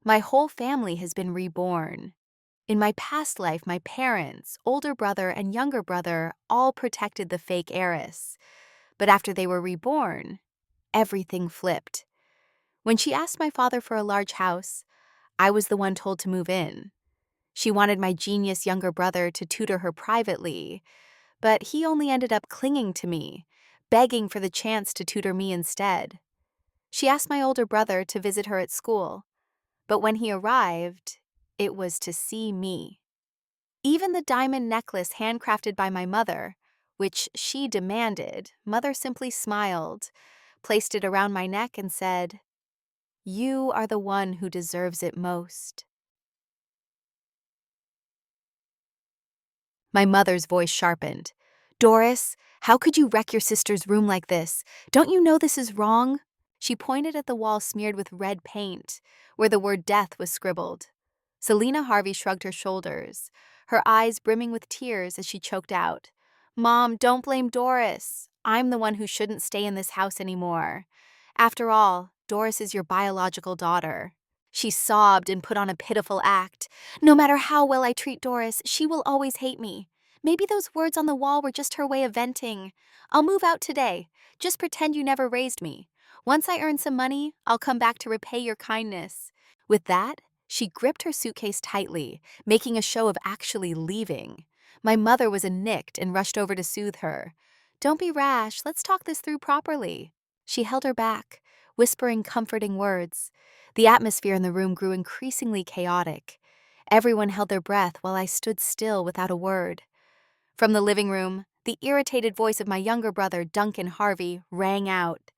My whole family has been reborn. In my past life, my parents, older brother, and younger brother all protected the fake heiress. But after they were reborn, everything flipped. When she asked my father for a large house, I was the one told to move in. She wanted my genius younger brother to tutor her privately, but he only ended up clinging to me, begging for the chance to tutor me instead. She asked my older brother to visit her at school, but when he arrived, it was to see me. Even the diamond necklace handcrafted by my mother, which she demanded, Mother simply smiled, placed it around my neck, and said, "You are the one who deserves it most." My mother's voice sharpened. "Doris, how could you wreck your sister's room like this? Don't you know this is wrong?" She pointed at the wall smeared with red paint, where the word death was scribbled. Selina Harvey shrugged her shoulders, her eyes brimming with tears as she choked out, "Mom, don't blame Doris. I'm the one who shouldn't stay in this house anymore. After all, Doris is your biological daughter." She sobbed and put on a pitiful act. "No matter how well I treat Doris, she will always hate me. Maybe those words on the wall were just her way of venting. I'll move out today. Just pretend you never raised me. Once I earn some money, I'll come back to repay your kindness." With that, she gripped her suitcase tightly, making a show of actually leaving. My mother was nicked and rushed over to soothe her. "Don't be rash. Let's talk this through properly." She held her back, whispering comforting words. The atmosphere in the room grew increasingly chaotic. Everyone held their breath while I stood still without a word. From the living room, the irritated voice of my younger brother, Duncan Harvey, rang out.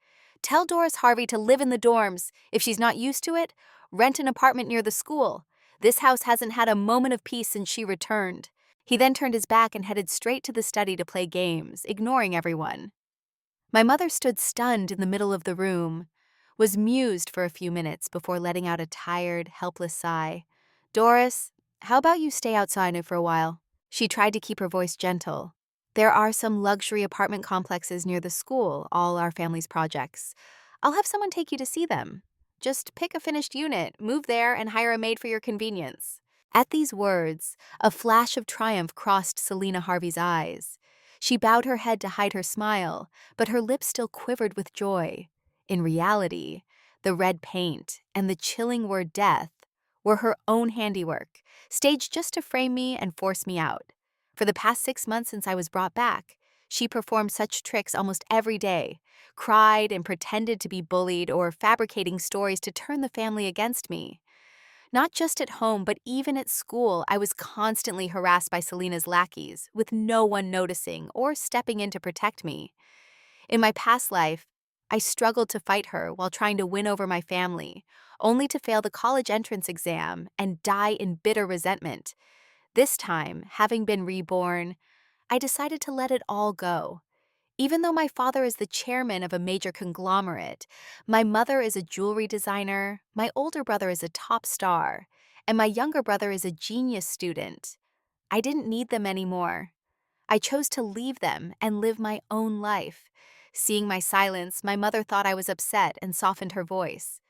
"Tell Doris Harvey to live in the dorms. If she's not used to it, rent an apartment near the school. This house hasn't had a moment of peace since she returned." He then turned his back and headed straight to the study to play games, ignoring everyone. My mother stood stunned in the middle of the room, was mused for a few minutes before letting out a tired, helpless sigh. "Doris, how about you stay outside for a while?" She tried to keep her voice gentle. "There are some luxury apartment complexes near the school, all our family's projects. I'll have someone take you to see them. Just pick a finished unit, move there, and hire a maid for your convenience." At these words, a flash of triumph crossed Selina Harvey's eyes. She bowed her head to hide her smile, but her lips still quivered with joy. In reality, the red paint and the chilling word death were her own handiwork, staged just to frame me and force me out. For the past 6 months since I was brought back, she performed such tricks almost every day, cried and pretended to be bullied or fabricating stories to turn the family against me. Not just at home, but even at school, I was constantly harassed by Selina's lackeys, with no one noticing or stepping in to protect me. In my past life, I struggled to fight her while trying to win over my family, only to fail the college entrance exam and die in bitter resentment. This time, having been reborn, I decided to let it all go. Even though my father is the chairman of a major conglomerate, my mother is a jewelry designer, my older brother is a top star, and my younger brother is a genius student, I didn't need them anymore. I chose to leave them and live my own life. Seeing my silence, my mother thought I was upset and softened her voice.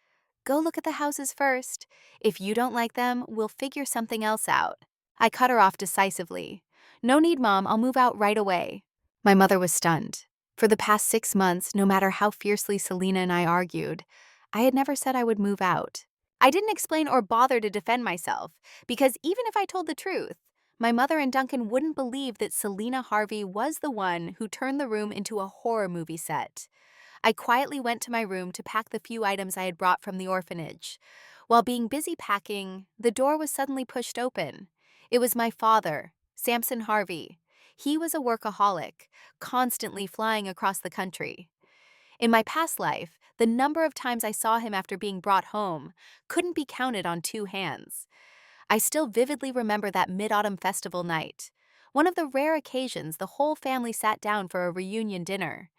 "Go look at the houses first. If you don't like them, we'll figure something else out." I cut her off decisively. "No need, Mom, I'll move out right away." My mother was stunned. For the past 6 months, no matter how fiercely Selina and I argued, I had never said I would move out. I didn't explain or bother to defend myself, because even if I told the truth, my mother and Duncan wouldn't believe that Selina Harvey was the one who turned the room into a horror movie set. I quietly went to my room to pack the few items I had brought from the orphanage. While being busy packing, the door was suddenly pushed open. It was my father, Samson Harvey. He was a workaholic, constantly flying across the country. In my past life, the number of times I saw him after being brought home couldn't be counted on 2 hands. I still vividly remember that mid-autumn festival night, one of the rare occasions the whole family sat down for a reunion dinner.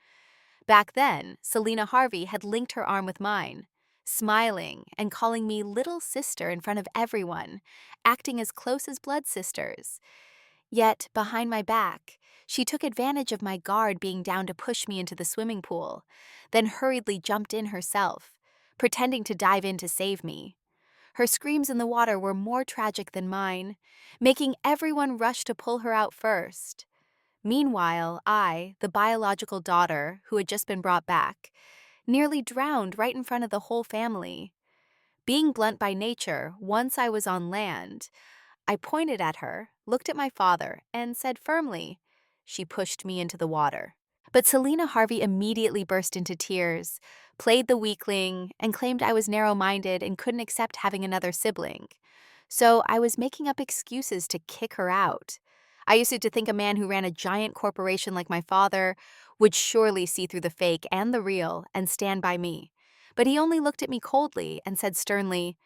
Back then, Selina Harvey had linked her arm with mine, smiling and calling me little sister in front of everyone, acting as close as blood sisters. Yet, behind my back, she took advantage of my guard being down to push me into the swimming pool, then hurriedly jumped in herself, pretending to dive in to save me. Her screams in the water were more tragic than mine, making everyone rush to pull her out first. Meanwhile, I, the biological daughter who had just been brought back, nearly drowned right in front of the whole family. Being blunt by nature, once I was on land, I pointed at her, looked at my father, and said firmly, "She pushed me into the water." But Selina Harvey immediately burst into tears, played the weakling, and claimed I was narrow-minded and couldn't accept having another sibling. So I was making up excuses to kick her out. I used to think a man who ran a giant corporation like my father would surely see through the fake and the real and stand by me. But he only looked at me coldly and said sternly,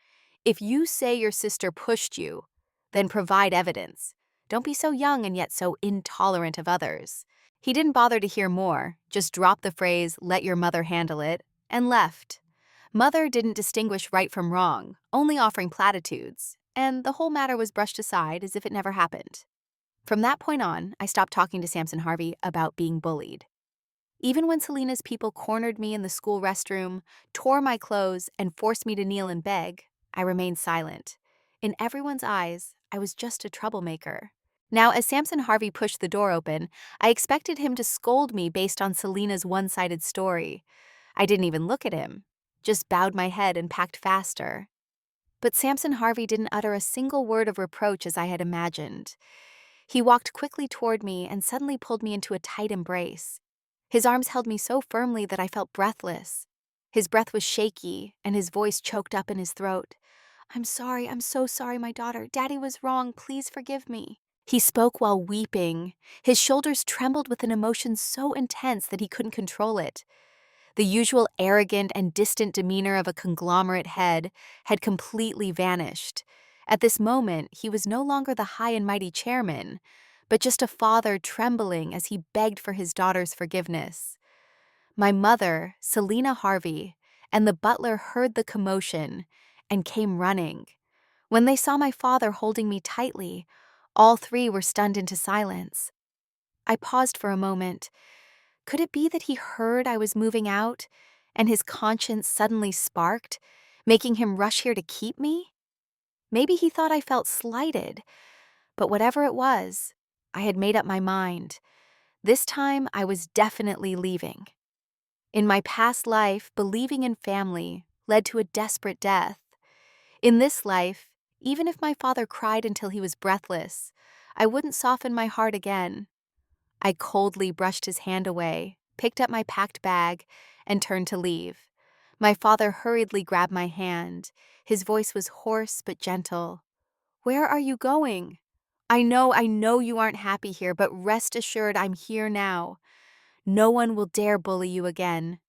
"If you say your sister pushed you, then provide evidence. Don't be so young and yet so intolerant of others." He didn't bother to hear more, just dropped the phrase, "let your mother handle it," and left. Mother didn't distinguish right from wrong, only offering platitudes, and the whole matter was brushed aside as if it never happened. From that point on, I stopped talking to Samson Harvey about being bullied. Even when Selina's people cornered me in the school restroom, tore my clothes, and forced me to kneel and beg, I remained silent. In everyone's eyes, I was just a troublemaker. Now, as Samson Harvey pushed the door open, I expected him to scold me based on Selina's one-sided story. I didn't even look at him, just bowed my head and packed faster. But Samson Harvey didn't utter a single word of reproach as I had imagined. He walked quickly toward me and suddenly pulled me into a tight embrace. His arms held me so firmly that I felt breathless. His breath was shaky, and his voice choked up in his throat. I'm so sorry, my daughter. Daddy was wrong. Please forgive me." He spoke while weeping. His shoulders trembled with an emotion so intense that he couldn't control it. The usual arrogant and distant demeanor of a conglomerate head had completely vanished. At this moment, he was no longer the high and mighty chairman, but just a father trembling as he begged for his daughter's forgiveness. My mother, Selina Harvey, and the butler heard the commotion and came running. When they saw my father holding me tightly, all three were stunned into silence. I paused for a moment. Could it be that he heard I was moving out, and his conscience suddenly sparked, making him rush here to keep me? Maybe he thought I felt slighted, but whatever it was, I had made up my mind. This time, I was definitely leaving. In my past life, believing in family led to a desperate death. In this life, even if my father cried until he was breathless, I wouldn't soften my heart again. I coldly brushed his hand away, picked up my packed bag, and turned to leave. My father hurriedly grabbed my hand. His voice was hoarse but gentle. "Where are you going? I know you aren't happy here, but rest assured I'm here now. No one will dare bully you again.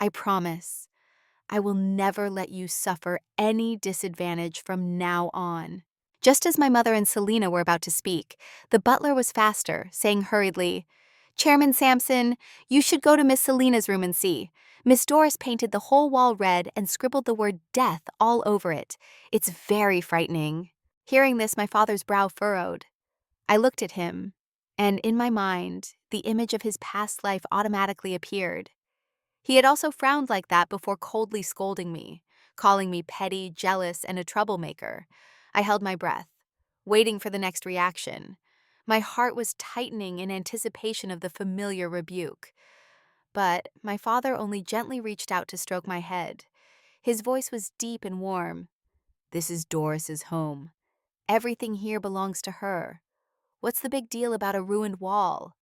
I promise. I will never let you suffer any disadvantage from now on." Just as my mother and Selina were about to speak, the butler was faster, saying hurriedly, "Chairman Sampson, you should go to Miss Selina's room and see. Miss Doris painted the whole wall red and scribbled the word death all over it. It's very frightening." Hearing this, my father's brow furrowed. I looked at him, and in my mind, the image of his past life automatically appeared. He had also frowned like that before coldly scolding me, calling me petty, jealous, and a troublemaker. I held my breath, waiting for the next reaction. My heart was tightening in anticipation of the familiar rebuke. But my father only gently reached out to stroke my head. His voice was deep and warm. "This is Doris's home. Everything here belongs to her. What's the big deal about a ruined wall?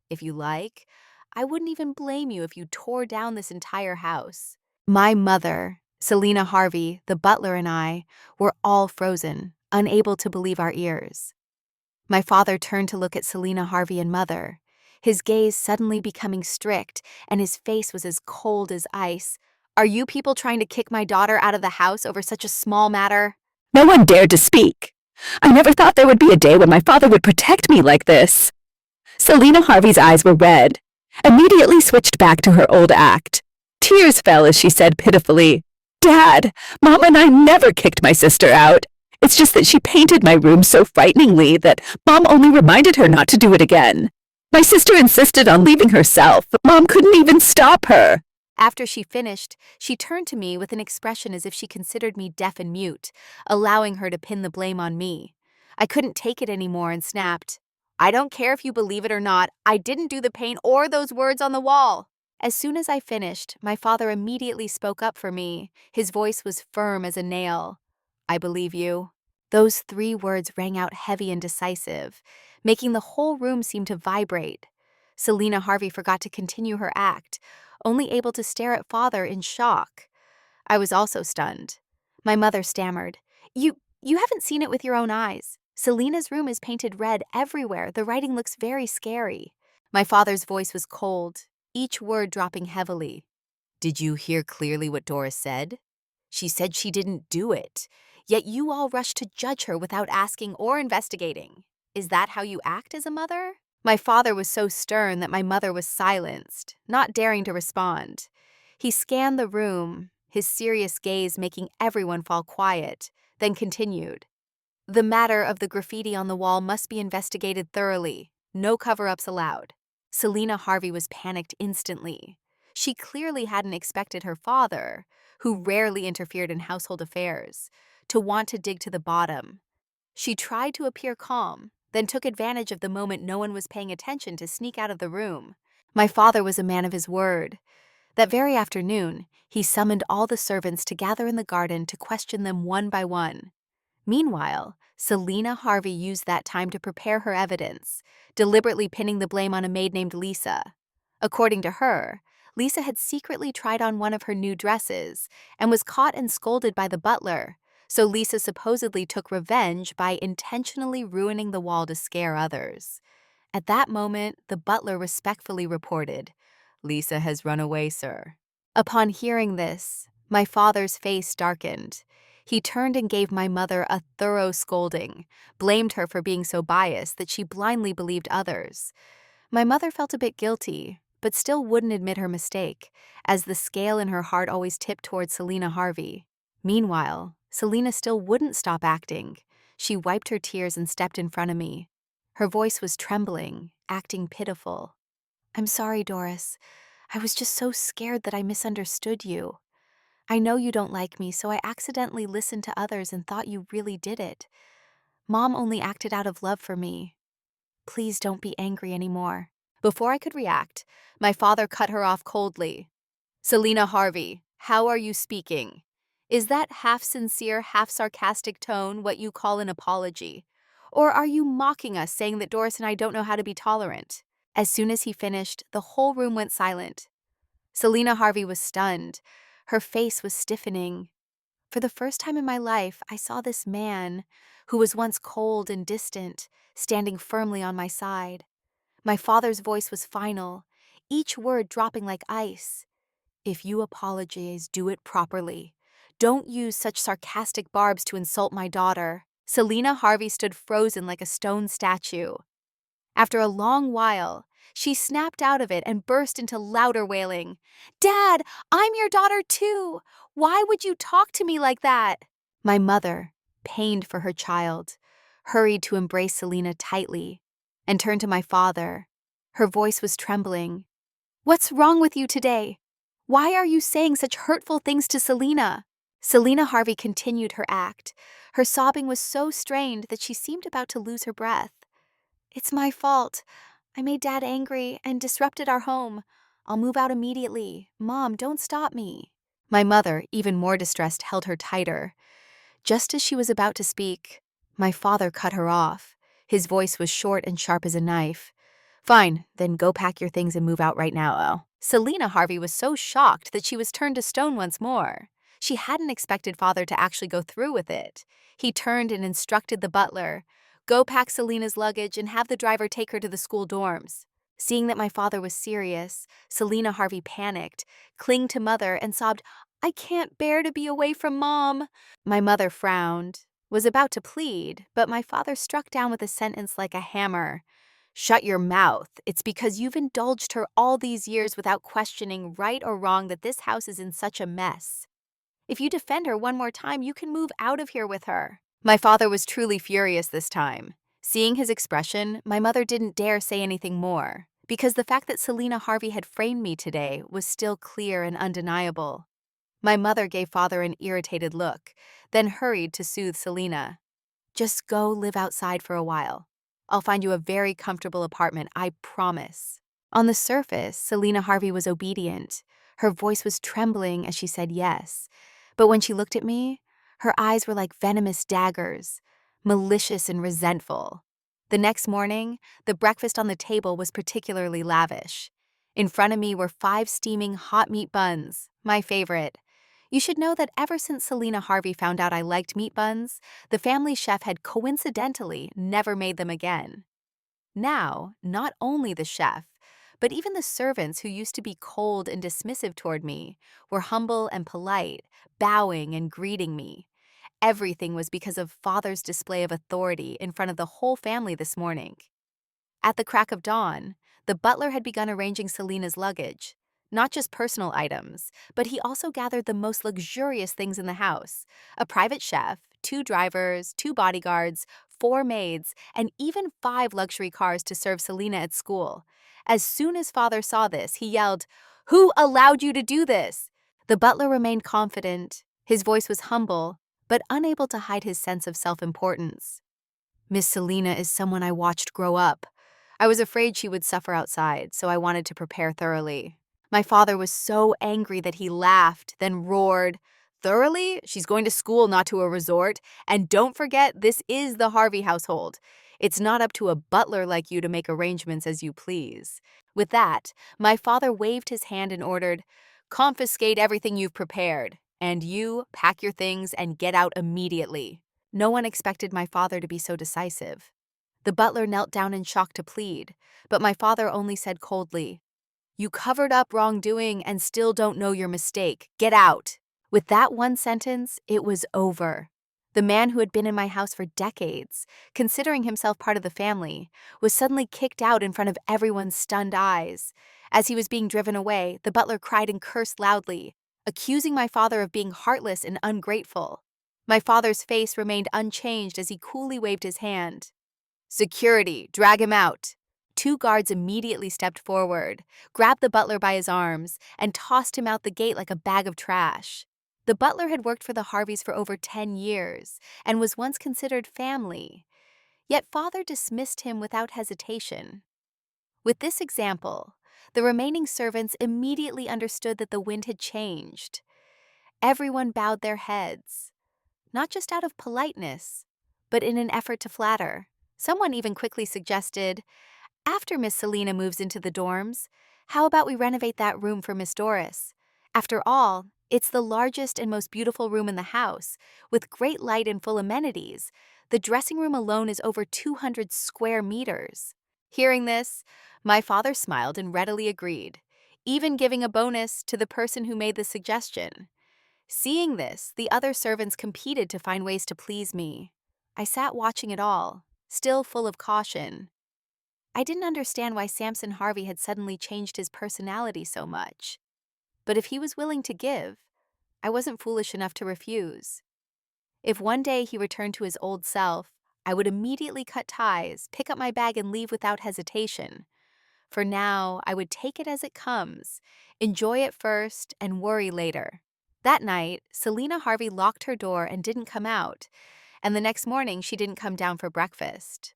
If you like, I wouldn't even blame you if you tore down this entire house." My mother, Selina Harvey, the butler, and I were all frozen, unable to believe our ears. My father turned to look at Selina Harvey and Mother, his gaze suddenly becoming strict, and his face was as cold as ice. "Are you people trying to kick my daughter out of the house over such a small matter?" No one dared to speak. I never thought there would be a day when my father would protect me like this. Selina Harvey's eyes were red, immediately switched back to her old act. Tears fell as she said pitifully, "Dad, Mom and I never kicked my sister out. It's just that she painted my room so frighteningly that Mom only reminded her not to do it again. My sister insisted on leaving herself, but Mom couldn't even stop her. After she finished, she turned to me with an expression as if she considered me deaf and mute, allowing her to pin the blame on me. I couldn't take it anymore and snapped, "I don't care if you believe it or not, I didn't do the paint or those words on the wall." As soon as I finished, my father immediately spoke up for me. His voice was firm as a nail. "I believe you." Those 3 words rang out heavy and decisive, making the whole room seem to vibrate. Selina Harvey forgot to continue her act, only able to stare at father in shock. I was also stunned. My mother stammered, You haven't seen it with your own eyes. Selina's room is painted red everywhere. The writing looks very scary." My father's voice was cold, each word dropping heavily. "Did you hear clearly what Doris said? She said she didn't do it, yet you all rushed to judge her without asking or investigating. Is that how you act as a mother?" My father was so stern that my mother was silenced, not daring to respond. He scanned the room, his serious gaze making everyone fall quiet, then continued. "The matter of the graffiti on the wall must be investigated thoroughly. No cover-ups allowed." Selina Harvey was panicked instantly. She clearly hadn't expected her father, who rarely interfered in household affairs, to want to dig to the bottom. She tried to appear calm, then took advantage of the moment no one was paying attention to sneak out of the room. My father was a man of his word. That very afternoon, he summoned all the servants to gather in the garden to question them one by one. Meanwhile, Selina Harvey used that time to prepare her evidence, deliberately pinning the blame on a maid named Lisa. According to her, Lisa had secretly tried on one of her new dresses and was caught and scolded by the butler, so Lisa supposedly took revenge by intentionally ruining the wall to scare others. At that moment, the butler respectfully reported, "Lisa has run away, sir." Upon hearing this, my father's face darkened. He turned and gave my mother a thorough scolding, blamed her for being so biased that she blindly believed others. My mother felt a bit guilty, but still wouldn't admit her mistake, as the scale in her heart always tipped towards Selina Harvey. Meanwhile, Selina still wouldn't stop acting. She wiped her tears and stepped in front of me. Her voice was trembling, acting pitiful. "I'm sorry, Doris. I was just so scared that I misunderstood you. I know you don't like me, so I accidentally listened to others and thought you really did it. Mom only acted out of love for me. Please don't be angry anymore." Before I could react, my father cut her off coldly. "Selina Harvey, how are you speaking? Is that half-sincere, half-sarcastic tone what you call an apology? Or are you mocking us, saying that Doris and I don't know how to be tolerant?" As soon as he finished, the whole room went silent. Selina Harvey was stunned. Her face was stiffening. For the first time in my life, I saw this man, who was once cold and distant, standing firmly on my side. My father's voice was final, each word dropping like ice. "If you apologize, do it properly. Don't use such sarcastic barbs to insult my daughter." Selina Harvey stood frozen like a stone statue. After a long while, she snapped out of it and burst into louder wailing. "Dad, I'm your daughter too! Why would you talk to me like that?" My mother, pained for her child, hurried to embrace Selina tightly and turned to my father. Her voice was trembling. "What's wrong with you today? Why are you saying such hurtful things to Selina?" Selina Harvey continued her act. Her sobbing was so strained that she seemed about to lose her breath. "It's my fault. I made Dad angry and disrupted our home. I'll move out immediately. Mom, don't stop me." My mother, even more distressed, held her tighter. Just as she was about to speak, my father cut her off. His voice was short and sharp as a knife. "Fine, then go pack your things and move out right now, Elle." Selina Harvey was so shocked that she was turned to stone once more. She hadn't expected father to actually go through with it. He turned and instructed the butler, "Go pack Selina's luggage and have the driver take her to the school dorms." Seeing that my father was serious, Selina Harvey panicked, clung to mother, and sobbed, "I can't bear to be away from Mom." My mother frowned, was about to plead, but my father struck down with a sentence like a hammer. "Shut your mouth. It's because you've indulged her all these years without questioning right or wrong that this house is in such a mess. If you defend her one more time, you can move out of here with her." My father was truly furious this time. Seeing his expression, my mother didn't dare say anything more. because the fact that Selina Harvey had framed me today was still clear and undeniable. My mother gave father an irritated look, then hurried to soothe Selina. Just go live outside for a while. I'll find you a very comfortable apartment, I promise. On the surface, Selina Harvey was obedient. Her voice was trembling as she said yes. But when she looked at me, her eyes were like venomous daggers, malicious and resentful. The next morning, the breakfast on the table was particularly lavish. In front of me were 5 steaming hot meat buns, my favorite. You should know that ever since Selina Harvey found out I liked meat buns, the family chef had coincidentally never made them again. Now, not only the chef, but even the servants who used to be cold and dismissive toward me were humble and polite, bowing and greeting me. Everything was because of father's display of authority in front of the whole family this morning. At the crack of dawn, the butler had begun arranging Selina's luggage. Not just personal items, but he also gathered the most luxurious things in the house: a private chef, 2 drivers, 2 bodyguards, 4 maids, and even 5 luxury cars to serve Selina at school. As soon as father saw this, he yelled, "Who allowed you to do this?" The butler remained confident. His voice was humble, but unable to hide his sense of self-importance. Miss Selina is someone I watched grow up. I was afraid she would suffer outside, so I wanted to prepare thoroughly. My father was so angry that he laughed, then roared, "Thoroughly? She's going to school, not to a resort. And don't forget, this is the Harvey household. It's not up to a butler like you to make arrangements as you please." With that, my father waved his hand and ordered, "Confiscate everything you've prepared, and you pack your things and get out immediately." No one expected my father to be so decisive. The butler knelt down in shock to plead, but my father only said coldly, "You covered up wrongdoing and still don't know your mistake. Get out." With that one sentence, it was over. The man who had been in my house for decades, considering himself part of the family, was suddenly kicked out in front of everyone's stunned eyes. As he was being driven away, the butler cried and cursed loudly, accusing my father of being heartless and ungrateful. My father's face remained unchanged as he coolly waved his hand. "Security, drag him out." 2 guards immediately stepped forward, grabbed the butler by his arms, and tossed him out the gate like a bag of trash. The butler had worked for the Harveys for over 10 years and was once considered family. Yet father dismissed him without hesitation. With this example, the remaining servants immediately understood that the wind had changed. Everyone bowed their heads, not just out of politeness, but in an effort to flatter. Someone even quickly suggested, "After Miss Selina moves into the dorms, how about we renovate that room for Miss Doris? After all, it's the largest and most beautiful room in the house, with great light and full amenities. The dressing room alone is over 200 square meters." Hearing this, my father smiled and readily agreed, even giving a bonus to the person who made the suggestion. Seeing this, the other servants competed to find ways to please me. I sat watching it all, still full of caution. I didn't understand why Samson Harvey had suddenly changed his personality so much. But if he was willing to give, I wasn't foolish enough to refuse. If one day he returned to his old self, I would immediately cut ties, pick up my bag, and leave without hesitation. For now, I would take it as it comes, enjoy it first, and worry later. That night, Selina Harvey locked her door and didn't come out, and the next morning she didn't come down for breakfast.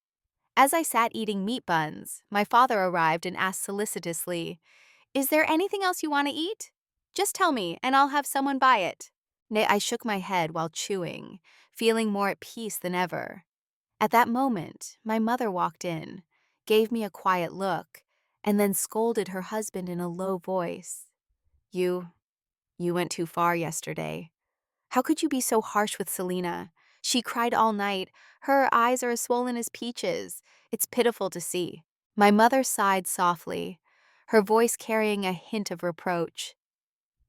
As I sat eating meat buns, my father arrived and asked solicitously, "Is there anything else you want to eat? Just tell me, and I'll have someone buy it." Nay, I shook my head while chewing, feeling more at peace than ever. At that moment, my mother walked in, gave me a quiet look, and then scolded her husband in a low voice. You went too far yesterday. How could you be so harsh with Selina? She cried all night. Her eyes are as swollen as peaches. It's pitiful to see." My mother sighed softly, her voice carrying a hint of reproach.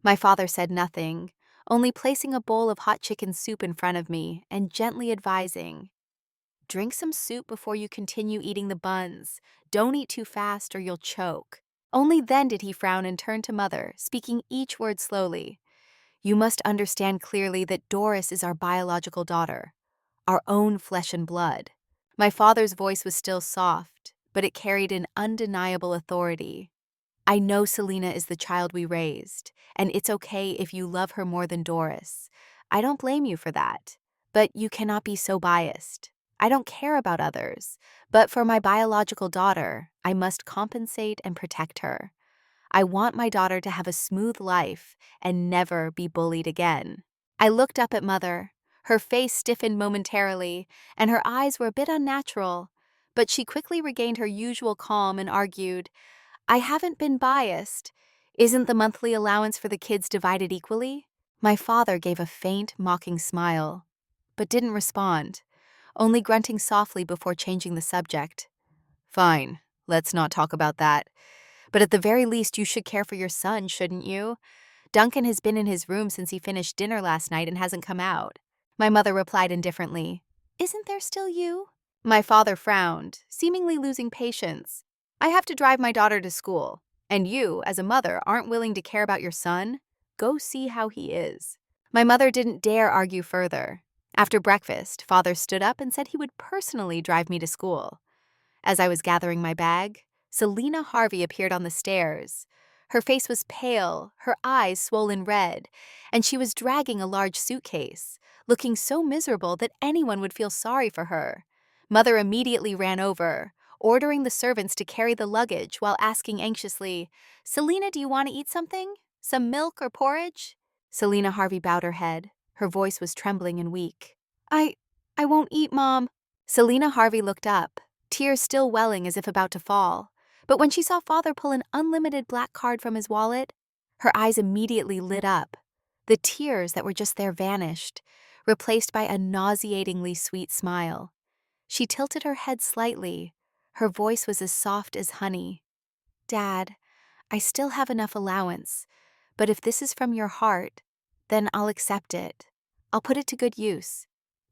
My father said nothing, only placing a bowl of hot chicken soup in front of me and gently advising, "Drink some soup before you continue eating the buns. Don't eat too fast or you'll choke." Only then did he frown and turn to mother, speaking each word slowly. "You must understand clearly that Doris is our biological daughter, our own flesh and blood." My father's voice was still soft, but it carried an undeniable authority. I know Selena is the child we raised, and it's okay if you love her more than Doris. I don't blame you for that, but you cannot be so biased. I don't care about others, but for my biological daughter, I must compensate and protect her. I want my daughter to have a smooth life and never be bullied again. I looked up at Mother. Her face stiffened momentarily, and her eyes were a bit unnatural, but she quickly regained her usual calm and argued, I haven't been biased. Isn't the monthly allowance for the kids divided equally? My father gave a faint, mocking smile, but didn't respond, only grunting softly before changing the subject. Fine, let's not talk about that. But at the very least, you should care for your son, shouldn't you? Duncan has been in his room since he finished dinner last night and hasn't come out. My mother replied indifferently, Isn't there still you? My father frowned, seemingly losing patience. I have to drive my daughter to school, and you, as a mother, aren't willing to care about your son? Go see how he is. My mother didn't dare argue further. After breakfast, father stood up and said he would personally drive me to school. As I was gathering my bag, Selena Harvey appeared on the stairs. Her face was pale, her eyes swollen red, and she was dragging a large suitcase, looking so miserable that anyone would feel sorry for her. Mother immediately ran over, ordering the servants to carry the luggage while asking anxiously, Selena, do you want to eat something? Some milk or porridge? Selena Harvey bowed her head. Her voice was trembling and weak. I won't eat, Mom. Selena Harvey looked up, tears still welling as if about to fall. But when she saw Father pull an unlimited black card from his wallet, her eyes immediately lit up. The tears that were just there vanished, replaced by a nauseatingly sweet smile. She tilted her head slightly. Her voice was as soft as honey. Dad, I still have enough allowance, but if this is from your heart, then I'll accept it. I'll put it to good use.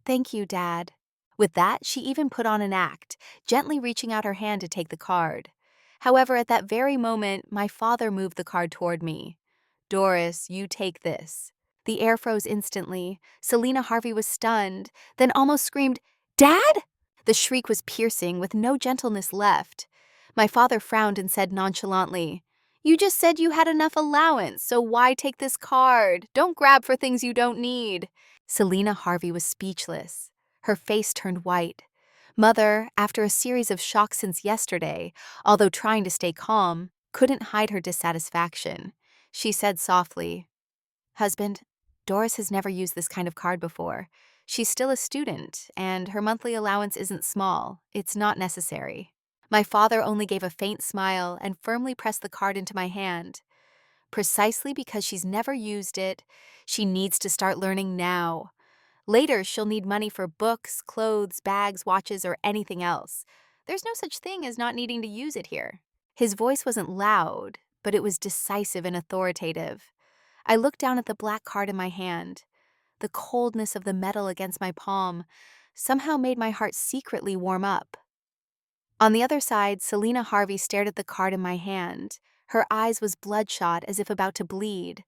Thank you, Dad. With that, she even put on an act, gently reaching out her hand to take the card. However, at that very moment, my father moved the card toward me. Doris, you take this. The air froze instantly. Selena Harvey was stunned, then almost screamed, Dad? The shriek was piercing, with no gentleness left. My father frowned and said nonchalantly, You just said you had enough allowance, so why take this card? Don't grab for things you don't need. Selena Harvey was speechless. Her face turned white. Mother, after a series of shocks since yesterday, although trying to stay calm, couldn't hide her dissatisfaction. She said softly, Husband, Doris has never used this kind of card before. She's still a student, and her monthly allowance isn't small. It's not necessary. My father only gave a faint smile and firmly pressed the card into my hand. Precisely because she's never used it, she needs to start learning now. Later, she'll need money for books, clothes, bags, watches, or anything else. There's no such thing as not needing to use it here. His voice wasn't loud, but it was decisive and authoritative. I looked down at the black card in my hand. The coldness of the metal against my palm somehow made my heart secretly warm up. On the other side, Selena Harvey stared at the card in my hand. Her eyes was bloodshot as if about to bleed.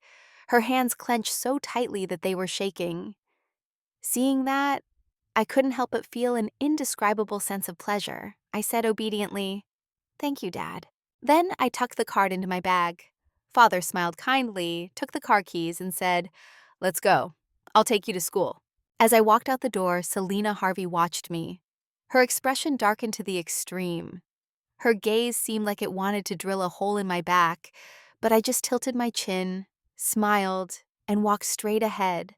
Her hands clenched so tightly that they were shaking. Seeing that, I couldn't help but feel an indescribable sense of pleasure. I said obediently, Thank you, Dad. Then I tucked the card into my bag. Father smiled kindly, took the car keys, and said, Let's go. I'll take you to school. As I walked out the door, Selena Harvey watched me. Her expression darkened to the extreme. Her gaze seemed like it wanted to drill a hole in my back, but I just tilted my chin, smiled, and walked straight ahead,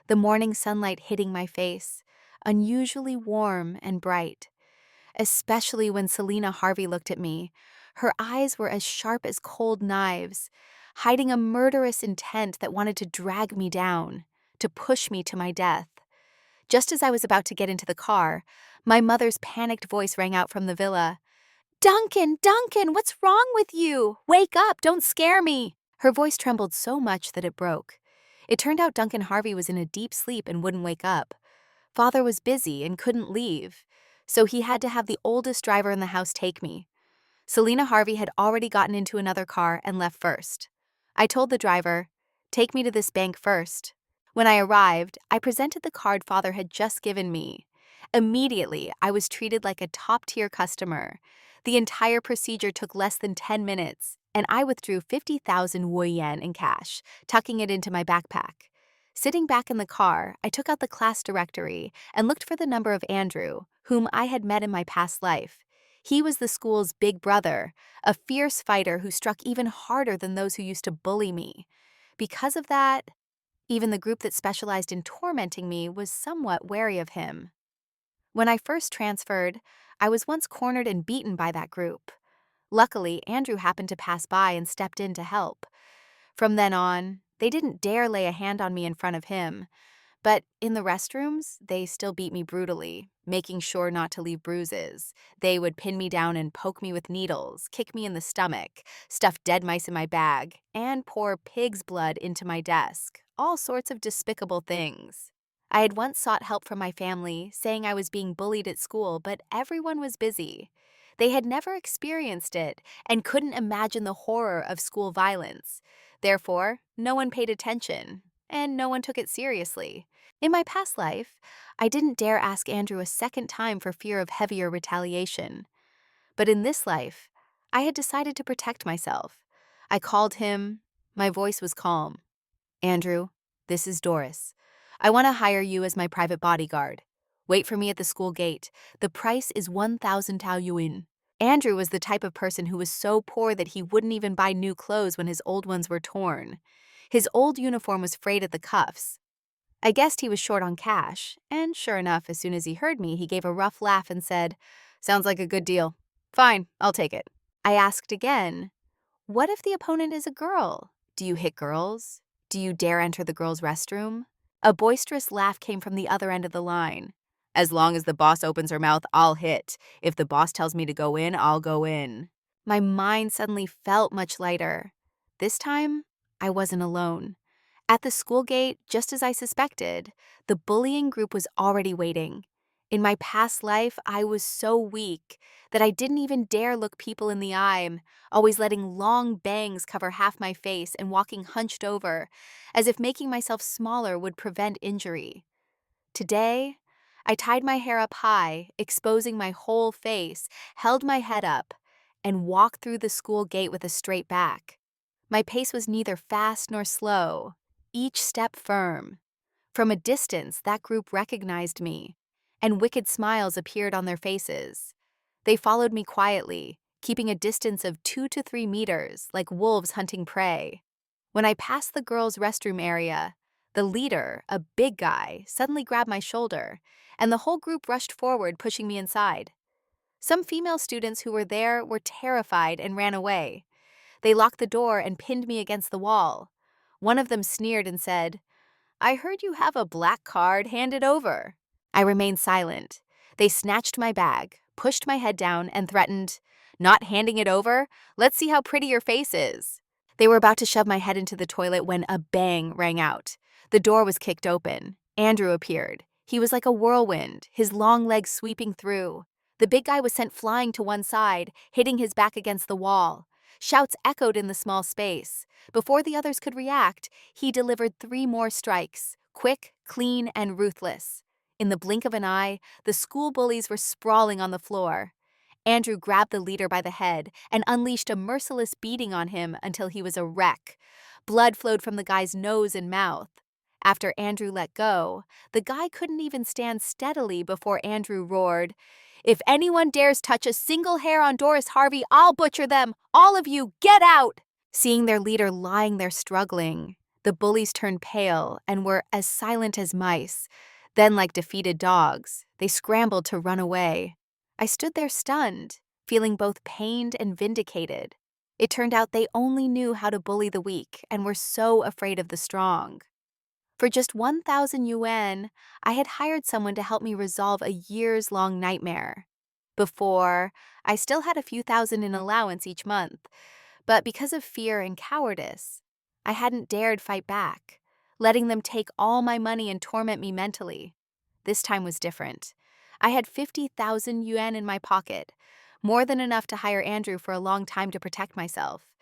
the morning sunlight hitting my face, unusually warm and bright. Especially when Selena Harvey looked at me. Her eyes were as sharp as cold knives, hiding a murderous intent that wanted to drag me down, to push me to my death. Just as I was about to get into the car, my mother's panicked voice rang out from the villa. Duncan, what's wrong with you? Wake up, don't scare me. Her voice trembled so much that it broke. It turned out Duncan Harvey was in a deep sleep and wouldn't wake up. Father was busy and couldn't leave, so he had to have the oldest driver in the house take me. Selena Harvey had already gotten into another car and left first. I told the driver, Take me to this bank first. When I arrived, I presented the card Father had just given me. Immediately, I was treated like a top-tier customer. The entire procedure took less than 10 minutes, and I withdrew 50,000 Wu Yen in cash, tucking it into my backpack. Sitting back in the car, I took out the class directory and looked for the number of Andrew, whom I had met in my past life. He was the school's big brother, a fierce fighter who struck even harder than those who used to bully me. Because of that, even the group that specialized in tormenting me was somewhat wary of him. When I first transferred, I was once cornered and beaten by that group. Luckily, Andrew happened to pass by and stepped in to help. From then on, they didn't dare lay a hand on me in front of him. But in the restrooms, they still beat me brutally, making sure not to leave bruises. They would pin me down and poke me with needles, kick me in the stomach, stuff dead mice in my bag, and pour pig's blood into my desk. All sorts of despicable things. I had once sought help from my family, saying I was being bullied at school, but everyone was busy. They had never experienced it and couldn't imagine the horror of school violence. Therefore, no one paid attention, and no one took it seriously. In my past life, I didn't dare ask Andrew a second time for fear of heavier retaliation. But in this life, I had decided to protect myself. I called him. My voice was calm. Andrew, this is Doris. I want to hire you as my private bodyguard. Wait for me at the school gate. The price is 1,000 Tao Yuan. Andrew was the type of person who was so poor that he wouldn't even buy new clothes when his old ones were torn. His old uniform was frayed at the cuffs. I guessed he was short on cash, and sure enough, as soon as he heard me, he gave a rough laugh and said, "Sounds like a good deal. Fine, I'll take it." I asked again, "What if the opponent is a girl? Do you hit girls? Do you dare enter the girls' restroom?" A boisterous laugh came from the other end of the line. "As long as the boss opens her mouth, I'll hit. If the boss tells me to go in, I'll go in." My mind suddenly felt much lighter. This time, I wasn't alone. At the school gate, just as I suspected, the bullying group was already waiting. In my past life, I was so weak that I didn't even dare look people in the eye, always letting long bangs cover half my face and walking hunched over, as if making myself smaller would prevent injury. Today, I tied my hair up high, exposing my whole face, held my head up, and walked through the school gate with a straight back. My pace was neither fast nor slow, each step firm. From a distance, that group recognized me, and wicked smiles appeared on their faces. They followed me quietly, keeping a distance of 2 to 3 meters, like wolves hunting prey. When I passed the girls' restroom area, the leader, a big guy, suddenly grabbed my shoulder, and the whole group rushed forward, pushing me inside. Some female students who were there were terrified and ran away. They locked the door and pinned me against the wall. One of them sneered and said, "I heard you have a black card, hand it over." I remained silent. They snatched my bag, pushed my head down, and threatened, "Not handing it over? Let's see how pretty your face is." They were about to shove my head into the toilet when a bang rang out. The door was kicked open. Andrew appeared. He was like a whirlwind, his long legs sweeping through. The big guy was sent flying to one side, hitting his back against the wall. Shouts echoed in the small space. Before the others could react, he delivered 3 more strikes, quick, clean, and ruthless. In the blink of an eye, the school bullies were sprawling on the floor. Andrew grabbed the leader by the head and unleashed a merciless beating on him until he was a wreck. Blood flowed from the guy's nose and mouth. After Andrew let go, the guy couldn't even stand steadily before Andrew roared, "If anyone dares touch a single hair on Doris Harvey, I'll butcher them! All of you, get out!" Seeing their leader lying there struggling, the bullies turned pale and were as silent as mice. Then, like defeated dogs, they scrambled to run away. I stood there stunned, feeling both pained and vindicated. It turned out they only knew how to bully the weak and were so afraid of the strong. For just 1,000 yuan, I had hired someone to help me resolve a years-long nightmare. Before, I still had a few thousand in allowance each month, but because of fear and cowardice, I hadn't dared fight back, letting them take all my money and torment me mentally. This time was different. I had 50,000 yuan in my pocket, more than enough to hire Andrew for a long time to protect myself.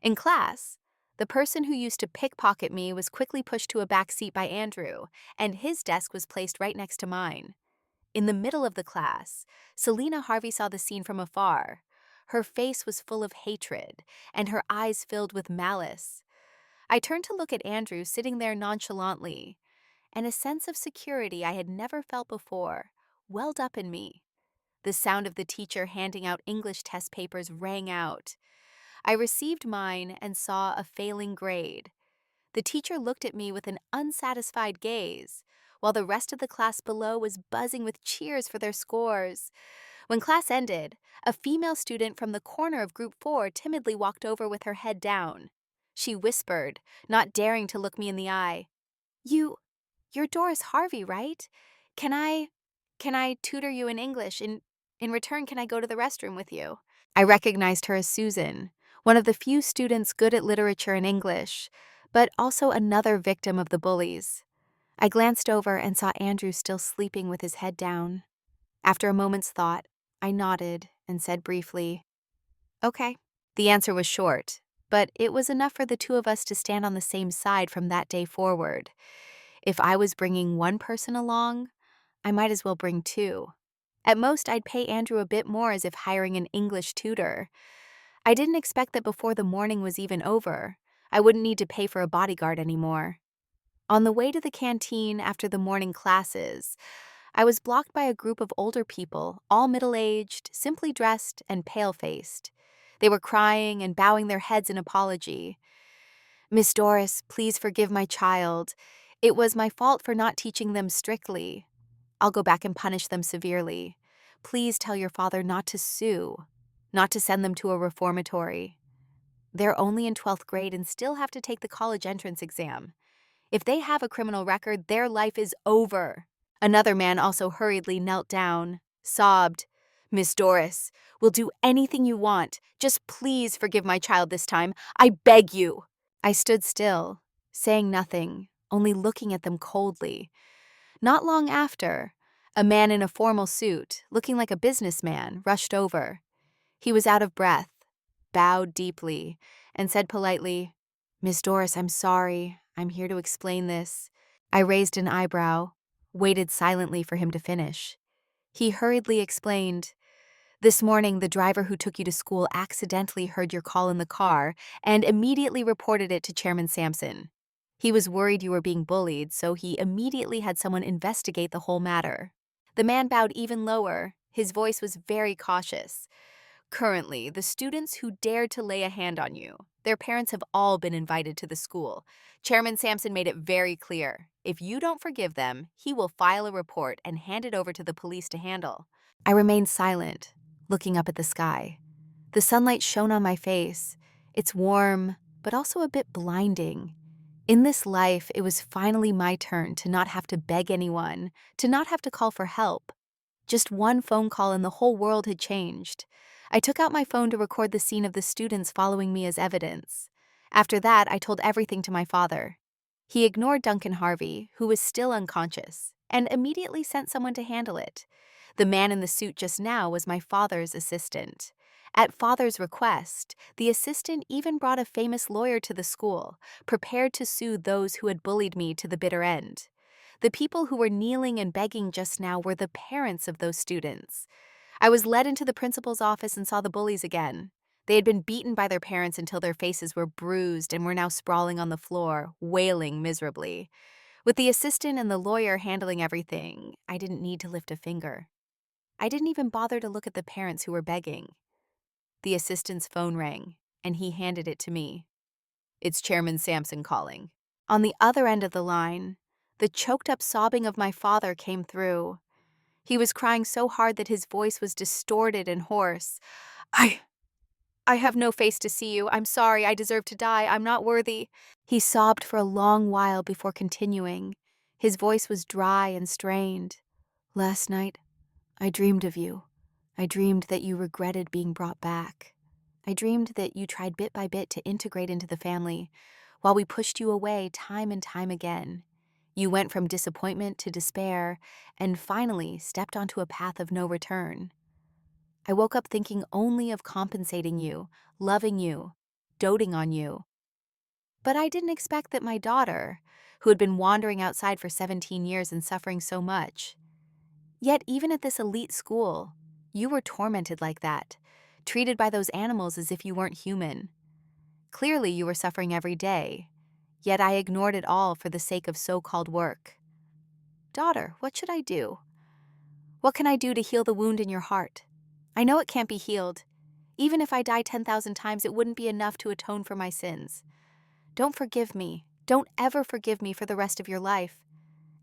In class, the person who used to pickpocket me was quickly pushed to a back seat by Andrew, and his desk was placed right next to mine. In the middle of the class, Selina Harvey saw the scene from afar. Her face was full of hatred, and her eyes filled with malice. I turned to look at Andrew sitting there nonchalantly, and a sense of security I had never felt before welled up in me. The sound of the teacher handing out English test papers rang out. I received mine and saw a failing grade. The teacher looked at me with an unsatisfied gaze, while the rest of the class below was buzzing with cheers for their scores. When class ended, a female student from the corner of Group 4 timidly walked over with her head down. She whispered, not daring to look me in the eye, You're Doris Harvey, right? Can I tutor you in English? In return, can I go to the restroom with you?" I recognized her as Susan, one of the few students good at literature and English, but also another victim of the bullies. I glanced over and saw Andrew still sleeping with his head down. After a moment's thought, I nodded and said briefly, "Okay." The answer was short, but it was enough for the two of us to stand on the same side from that day forward. If I was bringing one person along, I might as well bring two. At most, I'd pay Andrew a bit more as if hiring an English tutor. I didn't expect that before the morning was even over, I wouldn't need to pay for a bodyguard anymore. On the way to the canteen after the morning classes, I was blocked by a group of older people, all middle-aged, simply dressed, and pale-faced. They were crying and bowing their heads in apology. "Miss Doris, please forgive my child. It was my fault for not teaching them strictly. I'll go back and punish them severely. Please tell your father not to sue, not to send them to a reformatory. They're only in 12th grade and still have to take the college entrance exam. If they have a criminal record, their life is over." Another man also hurriedly knelt down, sobbed, "Miss Doris, we'll do anything you want. Just please forgive my child this time. I beg you." I stood still, saying nothing, only looking at them coldly. Not long after, a man in a formal suit, looking like a businessman, rushed over. He was out of breath, bowed deeply, and said politely, "Miss Doris, I'm sorry. I'm here to explain this." I raised an eyebrow, waited silently for him to finish. He hurriedly explained, "This morning, the driver who took you to school accidentally heard your call in the car and immediately reported it to Chairman Sampson. He was worried you were being bullied, so he immediately had someone investigate the whole matter." The man bowed even lower. His voice was very cautious. "Currently, the students who dared to lay a hand on you, their parents have all been invited to the school. Chairman Sampson made it very clear. If you don't forgive them, he will file a report and hand it over to the police to handle." I remained silent, looking up at the sky. The sunlight shone on my face. It's warm, but also a bit blinding. In this life, it was finally my turn to not have to beg anyone, to not have to call for help. Just one phone call and the whole world had changed. I took out my phone to record the scene of the students following me as evidence. After that, I told everything to my father. He ignored Duncan Harvey, who was still unconscious, and immediately sent someone to handle it. The man in the suit just now was my father's assistant. At father's request, the assistant even brought a famous lawyer to the school, prepared to sue those who had bullied me to the bitter end. The people who were kneeling and begging just now were the parents of those students. I was led into the principal's office and saw the bullies again. They had been beaten by their parents until their faces were bruised and were now sprawling on the floor, wailing miserably. With the assistant and the lawyer handling everything, I didn't need to lift a finger. I didn't even bother to look at the parents who were begging. The assistant's phone rang, and he handed it to me. "It's Chairman Sampson calling." On the other end of the line, the choked-up sobbing of my father came through. He was crying so hard that his voice was distorted and hoarse. I have no face to see you. I'm sorry. I deserve to die. I'm not worthy." He sobbed for a long while before continuing. His voice was dry and strained. "Last night, I dreamed of you. I dreamed that you regretted being brought back. I dreamed that you tried bit by bit to integrate into the family, while we pushed you away time and time again. You went from disappointment to despair, and finally stepped onto a path of no return. I woke up thinking only of compensating you, loving you, doting on you. But I didn't expect that my daughter, who had been wandering outside for 17 years and suffering so much, Yet even at this elite school, you were tormented like that, treated by those animals as if you weren't human. Clearly you were suffering every day, yet I ignored it all for the sake of so-called work. Daughter, what should I do? What can I do to heal the wound in your heart? I know it can't be healed. Even if I die 10,000 times, it wouldn't be enough to atone for my sins. Don't forgive me. Don't ever forgive me for the rest of your life.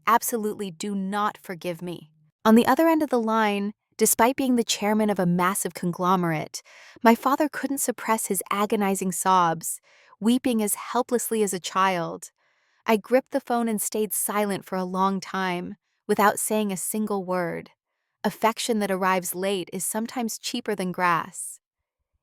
Absolutely do not forgive me. On the other end of the line, despite being the chairman of a massive conglomerate, my father couldn't suppress his agonizing sobs, weeping as helplessly as a child. I gripped the phone and stayed silent for a long time, without saying a single word. Affection that arrives late is sometimes cheaper than grass.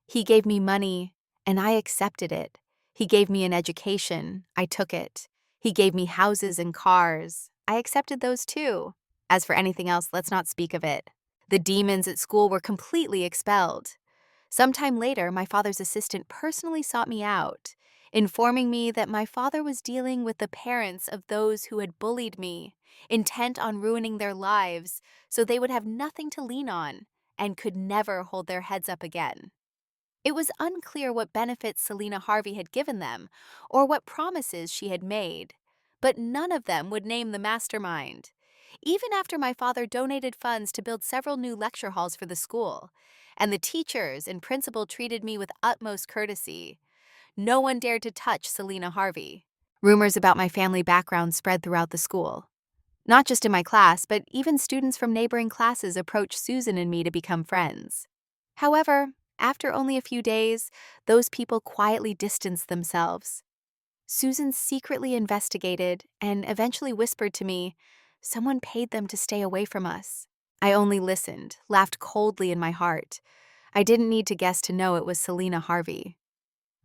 He gave me money, and I accepted it. He gave me an education, I took it. He gave me houses and cars, I accepted those too. As for anything else, let's not speak of it. The demons at school were completely expelled. Sometime later, my father's assistant personally sought me out, informing me that my father was dealing with the parents of those who had bullied me, intent on ruining their lives so they would have nothing to lean on and could never hold their heads up again. It was unclear what benefits Selina Harvey had given them or what promises she had made, but none of them would name the mastermind. Even after my father donated funds to build several new lecture halls for the school, and the teachers and principal treated me with utmost courtesy, no one dared to touch Selina Harvey. Rumors about my family background spread throughout the school. Not just in my class, but even students from neighboring classes approached Susan and me to become friends. However, after only a few days, those people quietly distanced themselves. Susan secretly investigated and eventually whispered to me, "Someone paid them to stay away from us." I only listened, laughed coldly in my heart. I didn't need to guess to know it was Selina Harvey.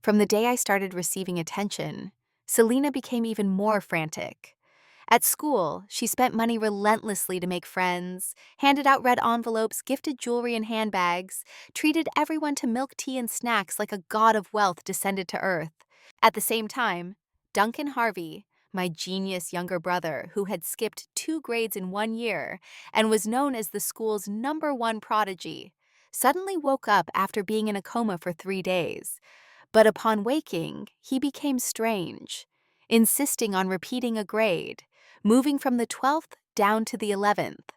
From the day I started receiving attention, Selina became even more frantic. At school, she spent money relentlessly to make friends, handed out red envelopes, gifted jewelry and handbags, treated everyone to milk tea and snacks like a god of wealth descended to earth. At the same time, Duncan Harvey, my genius younger brother who had skipped 2 grades in 1 year and was known as the school's #1 prodigy, suddenly woke up after being in a coma for 3 days. But upon waking, he became strange, insisting on repeating a grade, moving from the 12th down to the 11th.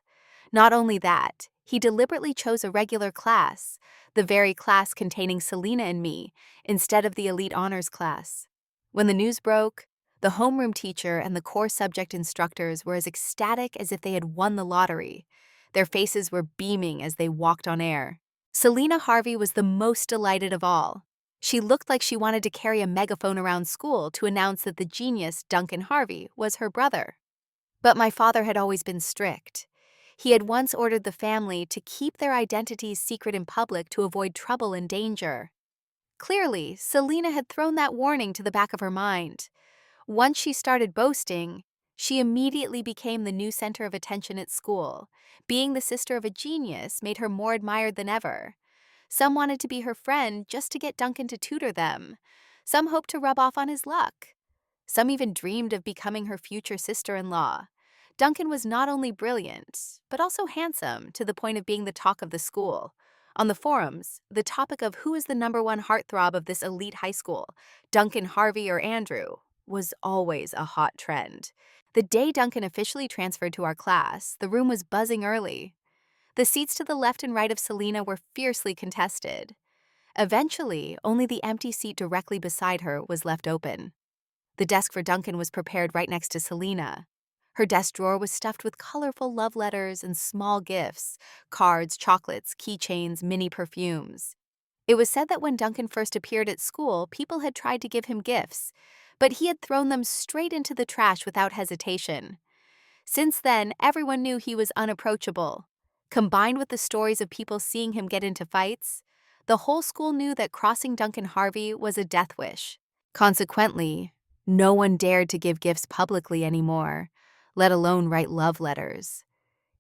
Not only that, he deliberately chose a regular class, the very class containing Selina and me, instead of the elite honors class. When the news broke, the homeroom teacher and the core subject instructors were as ecstatic as if they had won the lottery. Their faces were beaming as they walked on air. Selina Harvey was the most delighted of all. She looked like she wanted to carry a megaphone around school to announce that the genius Duncan Harvey was her brother. But my father had always been strict. He had once ordered the family to keep their identities secret in public to avoid trouble and danger. Clearly, Selina had thrown that warning to the back of her mind. Once she started boasting, she immediately became the new center of attention at school. Being the sister of a genius made her more admired than ever. Some wanted to be her friend just to get Duncan to tutor them. Some hoped to rub off on his luck. Some even dreamed of becoming her future sister-in-law. Duncan was not only brilliant, but also handsome, to the point of being the talk of the school. On the forums, the topic of who is the #1 heartthrob of this elite high school, Duncan Harvey or Andrew, was always a hot trend. The day Duncan officially transferred to our class, the room was buzzing early. The seats to the left and right of Selina were fiercely contested. Eventually, only the empty seat directly beside her was left open. The desk for Duncan was prepared right next to Selina. Her desk drawer was stuffed with colorful love letters and small gifts, cards, chocolates, keychains, mini perfumes. It was said that when Duncan first appeared at school, people had tried to give him gifts, but he had thrown them straight into the trash without hesitation. Since then, everyone knew he was unapproachable. Combined with the stories of people seeing him get into fights, the whole school knew that crossing Duncan Harvey was a death wish. Consequently, no one dared to give gifts publicly anymore, let alone write love letters.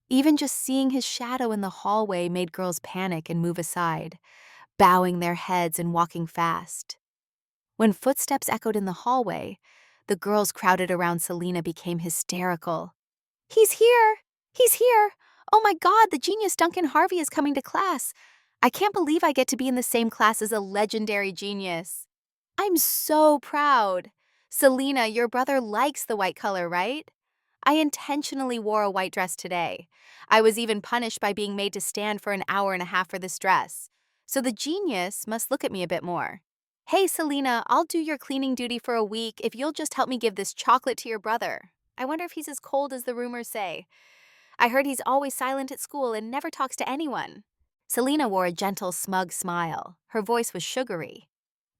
Even just seeing his shadow in the hallway made girls panic and move aside, bowing their heads and walking fast. When footsteps echoed in the hallway, the girls crowded around Selina became hysterical. "He's here! He's here! Oh my God, the genius Duncan Harvey is coming to class. I can't believe I get to be in the same class as a legendary genius. I'm so proud. Selena, your brother likes the white color, right? I intentionally wore a white dress today. I was even punished by being made to stand for an hour and a half for this dress. So the genius must look at me a bit more. Hey, Selena, I'll do your cleaning duty for a week if you'll just help me give this chocolate to your brother. I wonder if he's as cold as the rumors say. I heard he's always silent at school and never talks to anyone. Selena wore a gentle, smug smile. Her voice was sugary.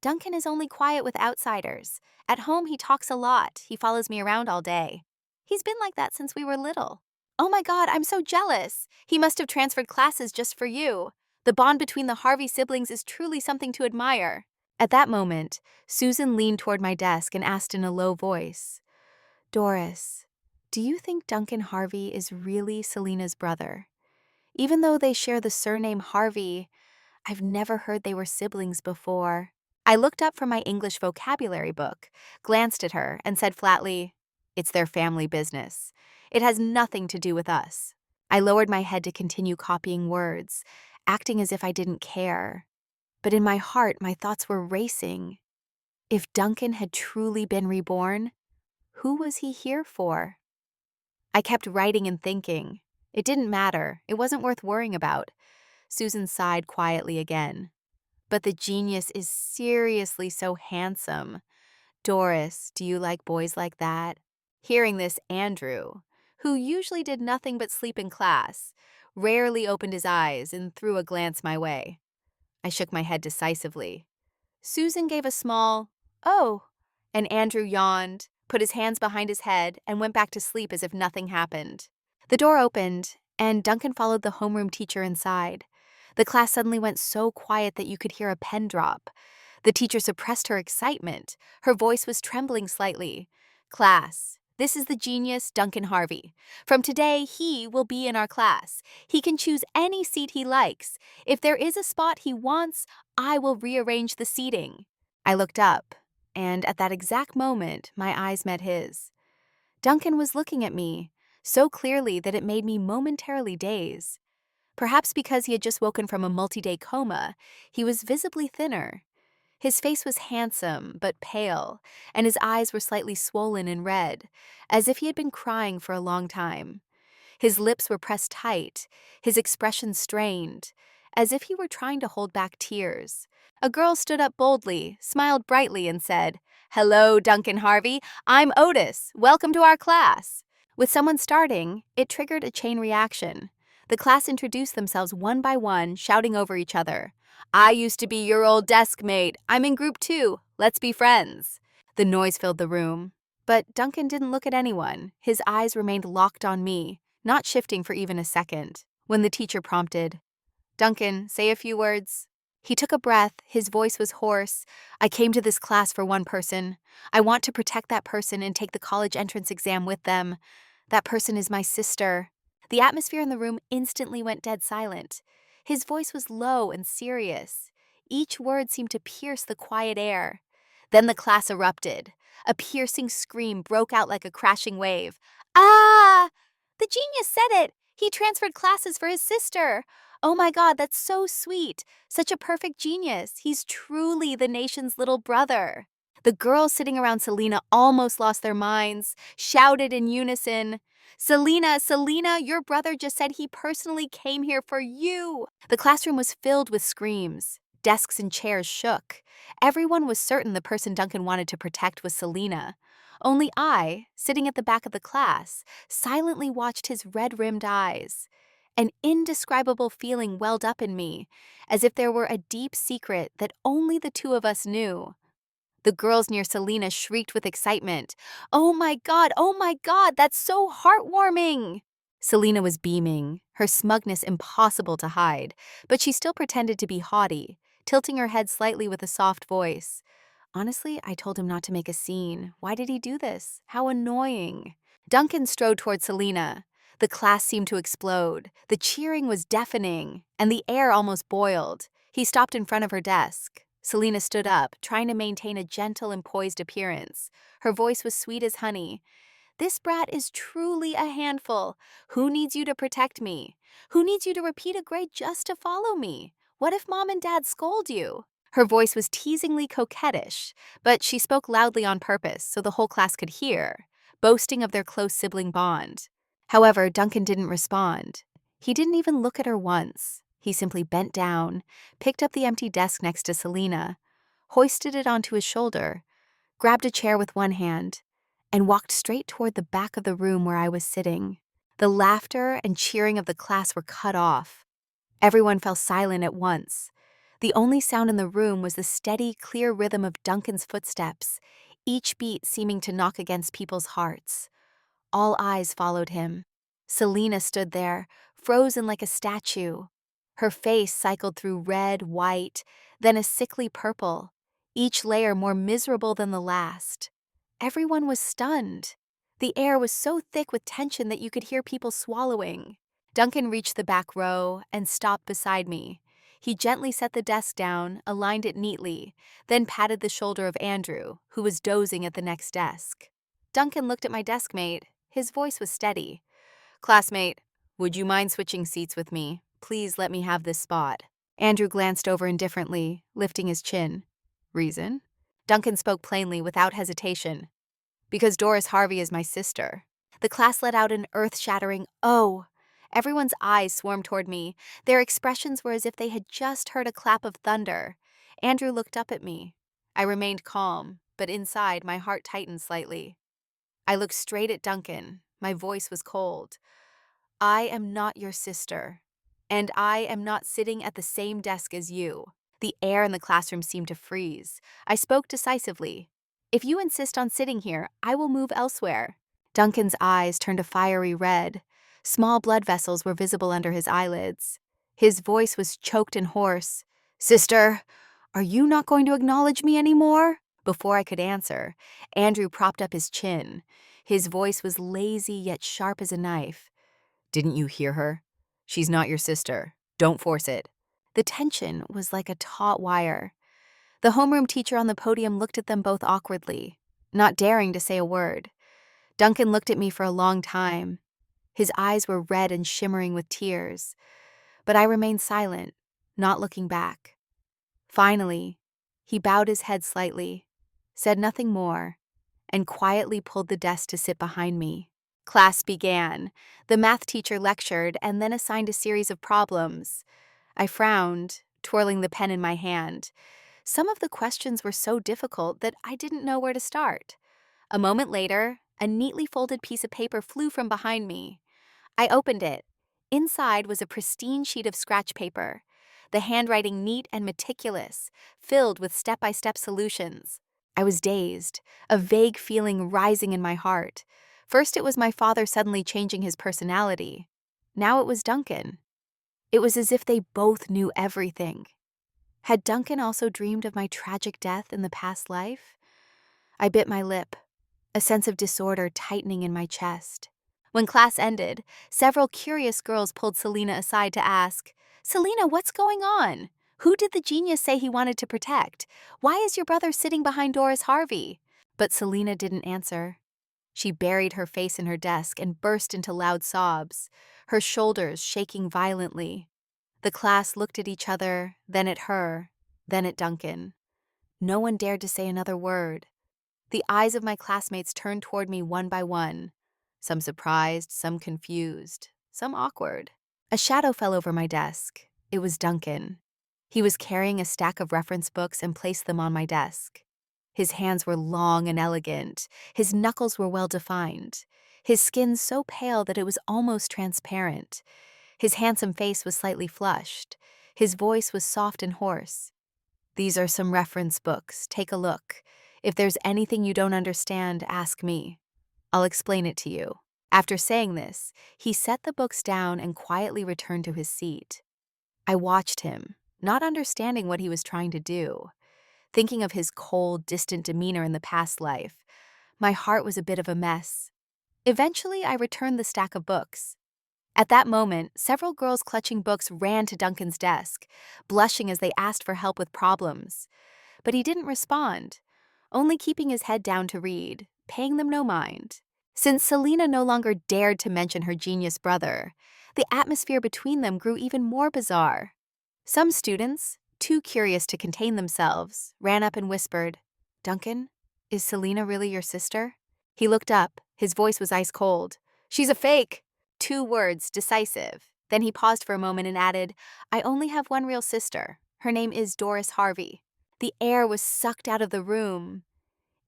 Duncan is only quiet with outsiders. At home, he talks a lot. He follows me around all day. He's been like that since we were little. Oh my God, I'm so jealous. He must have transferred classes just for you. The bond between the Harvey siblings is truly something to admire. At that moment, Susan leaned toward my desk and asked in a low voice, Doris, do you think Duncan Harvey is really Selena's brother? Even though they share the surname Harvey, I've never heard they were siblings before. I looked up from my English vocabulary book, glanced at her, and said flatly, It's their family business. It has nothing to do with us. I lowered my head to continue copying words, acting as if I didn't care. But in my heart, my thoughts were racing. If Duncan had truly been reborn, who was he here for? I kept writing and thinking. It didn't matter. It wasn't worth worrying about. Susan sighed quietly again. But the genius is seriously so handsome. Doris, do you like boys like that? Hearing this, Andrew, who usually did nothing but sleep in class, rarely opened his eyes and threw a glance my way. I shook my head decisively. Susan gave a small, "Oh," and Andrew yawned, put his hands behind his head, and went back to sleep as if nothing happened. The door opened, and Duncan followed the homeroom teacher inside. The class suddenly went so quiet that you could hear a pen drop. The teacher suppressed her excitement. Her voice was trembling slightly. Class, this is the genius Duncan Harvey. From today, he will be in our class. He can choose any seat he likes. If there is a spot he wants, I will rearrange the seating. I looked up, and at that exact moment, my eyes met his. Duncan was looking at me, so clearly that it made me momentarily daze. Perhaps because he had just woken from a multi-day coma, he was visibly thinner. His face was handsome, but pale, and his eyes were slightly swollen and red, as if he had been crying for a long time. His lips were pressed tight, his expression strained, as if he were trying to hold back tears. A girl stood up boldly, smiled brightly, and said, "Hello, Duncan Harvey. I'm Otis. Welcome to our class." With someone starting, it triggered a chain reaction. The class introduced themselves one by one, shouting over each other. "I used to be your old desk mate. I'm in group 2. Let's be friends." The noise filled the room. But Duncan didn't look at anyone. His eyes remained locked on me, not shifting for even a second. When the teacher prompted, "Duncan, say a few words." He took a breath. His voice was hoarse. "I came to this class for one person. I want to protect that person and take the college entrance exam with them. That person is my sister." The atmosphere in the room instantly went dead silent. His voice was low and serious. Each word seemed to pierce the quiet air. Then the class erupted. A piercing scream broke out like a crashing wave. "Ah! The genius said it! He transferred classes for his sister! Oh my God, that's so sweet! Such a perfect genius! He's truly the nation's little brother!" The girls sitting around Selena almost lost their minds, shouted in unison, "Selena, Selena, your brother just said he personally came here for you." The classroom was filled with screams. Desks and chairs shook. Everyone was certain the person Duncan wanted to protect was Selena. Only I, sitting at the back of the class, silently watched his red-rimmed eyes. An indescribable feeling welled up in me, as if there were a deep secret that only the two of us knew. The girls near Selena shrieked with excitement. Oh my God, that's so heartwarming!" Selena was beaming, her smugness impossible to hide, but she still pretended to be haughty, tilting her head slightly with a soft voice. Honestly, I told him not to make a scene. Why did he do this? How annoying. Duncan strode toward Selena. The class seemed to explode. The cheering was deafening, and the air almost boiled. He stopped in front of her desk. Selena stood up, trying to maintain a gentle and poised appearance. Her voice was sweet as honey. This brat is truly a handful. Who needs you to protect me? Who needs you to repeat a grade just to follow me? What if Mom and Dad scold you?" Her voice was teasingly coquettish, but she spoke loudly on purpose so the whole class could hear, boasting of their close sibling bond. However, Duncan didn't respond. He didn't even look at her once. He simply bent down, picked up the empty desk next to Selena, hoisted it onto his shoulder, grabbed a chair with one hand, and walked straight toward the back of the room where I was sitting. The laughter and cheering of the class were cut off. Everyone fell silent at once. The only sound in the room was the steady, clear rhythm of Duncan's footsteps, each beat seeming to knock against people's hearts. All eyes followed him. Selena stood there, frozen like a statue. Her face cycled through red, white, then a sickly purple, each layer more miserable than the last. Everyone was stunned. The air was so thick with tension that you could hear people swallowing. Duncan reached the back row and stopped beside me. He gently set the desk down, aligned it neatly, then patted the shoulder of Andrew, who was dozing at the next desk. Duncan looked at my deskmate. His voice was steady. "Classmate, would you mind switching seats with me? Please let me have this spot." Andrew glanced over indifferently, lifting his chin. "Reason?" Duncan spoke plainly, without hesitation. "Because Doris Harvey is my sister." The class let out an earth-shattering "oh." Everyone's eyes swarmed toward me. Their expressions were as if they had just heard a clap of thunder. Andrew looked up at me. I remained calm, but inside my heart tightened slightly. I looked straight at Duncan. My voice was cold. "I am not your sister, and I am not sitting at the same desk as you." The air in the classroom seemed to freeze. I spoke decisively. "If you insist on sitting here, I will move elsewhere." Duncan's eyes turned a fiery red. Small blood vessels were visible under his eyelids. His voice was choked and hoarse. "Sister, are you not going to acknowledge me anymore?" Before I could answer, Andrew propped up his chin. His voice was lazy yet sharp as a knife. "Didn't you hear her? She's not your sister. Don't force it." The tension was like a taut wire. The homeroom teacher on the podium looked at them both awkwardly, not daring to say a word. Duncan looked at me for a long time. His eyes were red and shimmering with tears, but I remained silent, not looking back. Finally, he bowed his head slightly, said nothing more, and quietly pulled the desk to sit behind me. Class began. The math teacher lectured and then assigned a series of problems. I frowned, twirling the pen in my hand. Some of the questions were so difficult that I didn't know where to start. A moment later, a neatly folded piece of paper flew from behind me. I opened it. Inside was a pristine sheet of scratch paper, the handwriting neat and meticulous, filled with step-by-step solutions. I was dazed, a vague feeling rising in my heart. First it was my father suddenly changing his personality. Now it was Duncan. It was as if they both knew everything. Had Duncan also dreamed of my tragic death in the past life? I bit my lip, a sense of disorder tightening in my chest. When class ended, several curious girls pulled Selena aside to ask, "Selena, what's going on? Who did the genius say he wanted to protect? Why is your brother sitting behind Doris Harvey?" But Selena didn't answer. She buried her face in her desk and burst into loud sobs, her shoulders shaking violently. The class looked at each other, then at her, then at Duncan. No one dared to say another word. The eyes of my classmates turned toward me one by one, some surprised, some confused, some awkward. A shadow fell over my desk. It was Duncan. He was carrying a stack of reference books and placed them on my desk. His hands were long and elegant. His knuckles were well defined. His skin so pale that it was almost transparent. His handsome face was slightly flushed. His voice was soft and hoarse. "These are some reference books. Take a look. If there's anything you don't understand, ask me. I'll explain it to you." After saying this, he set the books down and quietly returned to his seat. I watched him, not understanding what he was trying to do. Thinking of his cold, distant demeanor in the past life, my heart was a bit of a mess. Eventually, I returned the stack of books. At that moment, several girls clutching books ran to Duncan's desk, blushing as they asked for help with problems. But he didn't respond, only keeping his head down to read, paying them no mind. Since Selena no longer dared to mention her genius brother, the atmosphere between them grew even more bizarre. Some students, too curious to contain themselves, ran up and whispered, "Duncan, is Selena really your sister?" He looked up. His voice was ice cold. "She's a fake!" 2 words, decisive. Then he paused for a moment and added, "I only have one real sister. Her name is Doris Harvey." The air was sucked out of the room.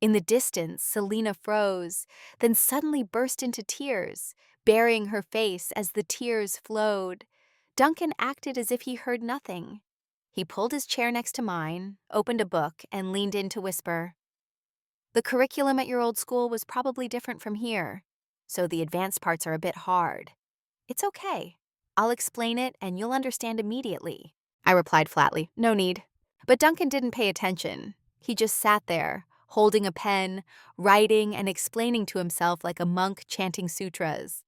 In the distance, Selena froze, then suddenly burst into tears, burying her face as the tears flowed. Duncan acted as if he heard nothing. He pulled his chair next to mine, opened a book, and leaned in to whisper, "The curriculum at your old school was probably different from here, so the advanced parts are a bit hard. It's okay. I'll explain it and you'll understand immediately." I replied flatly, "No need." But Duncan didn't pay attention. He just sat there, holding a pen, writing and explaining to himself like a monk chanting sutras.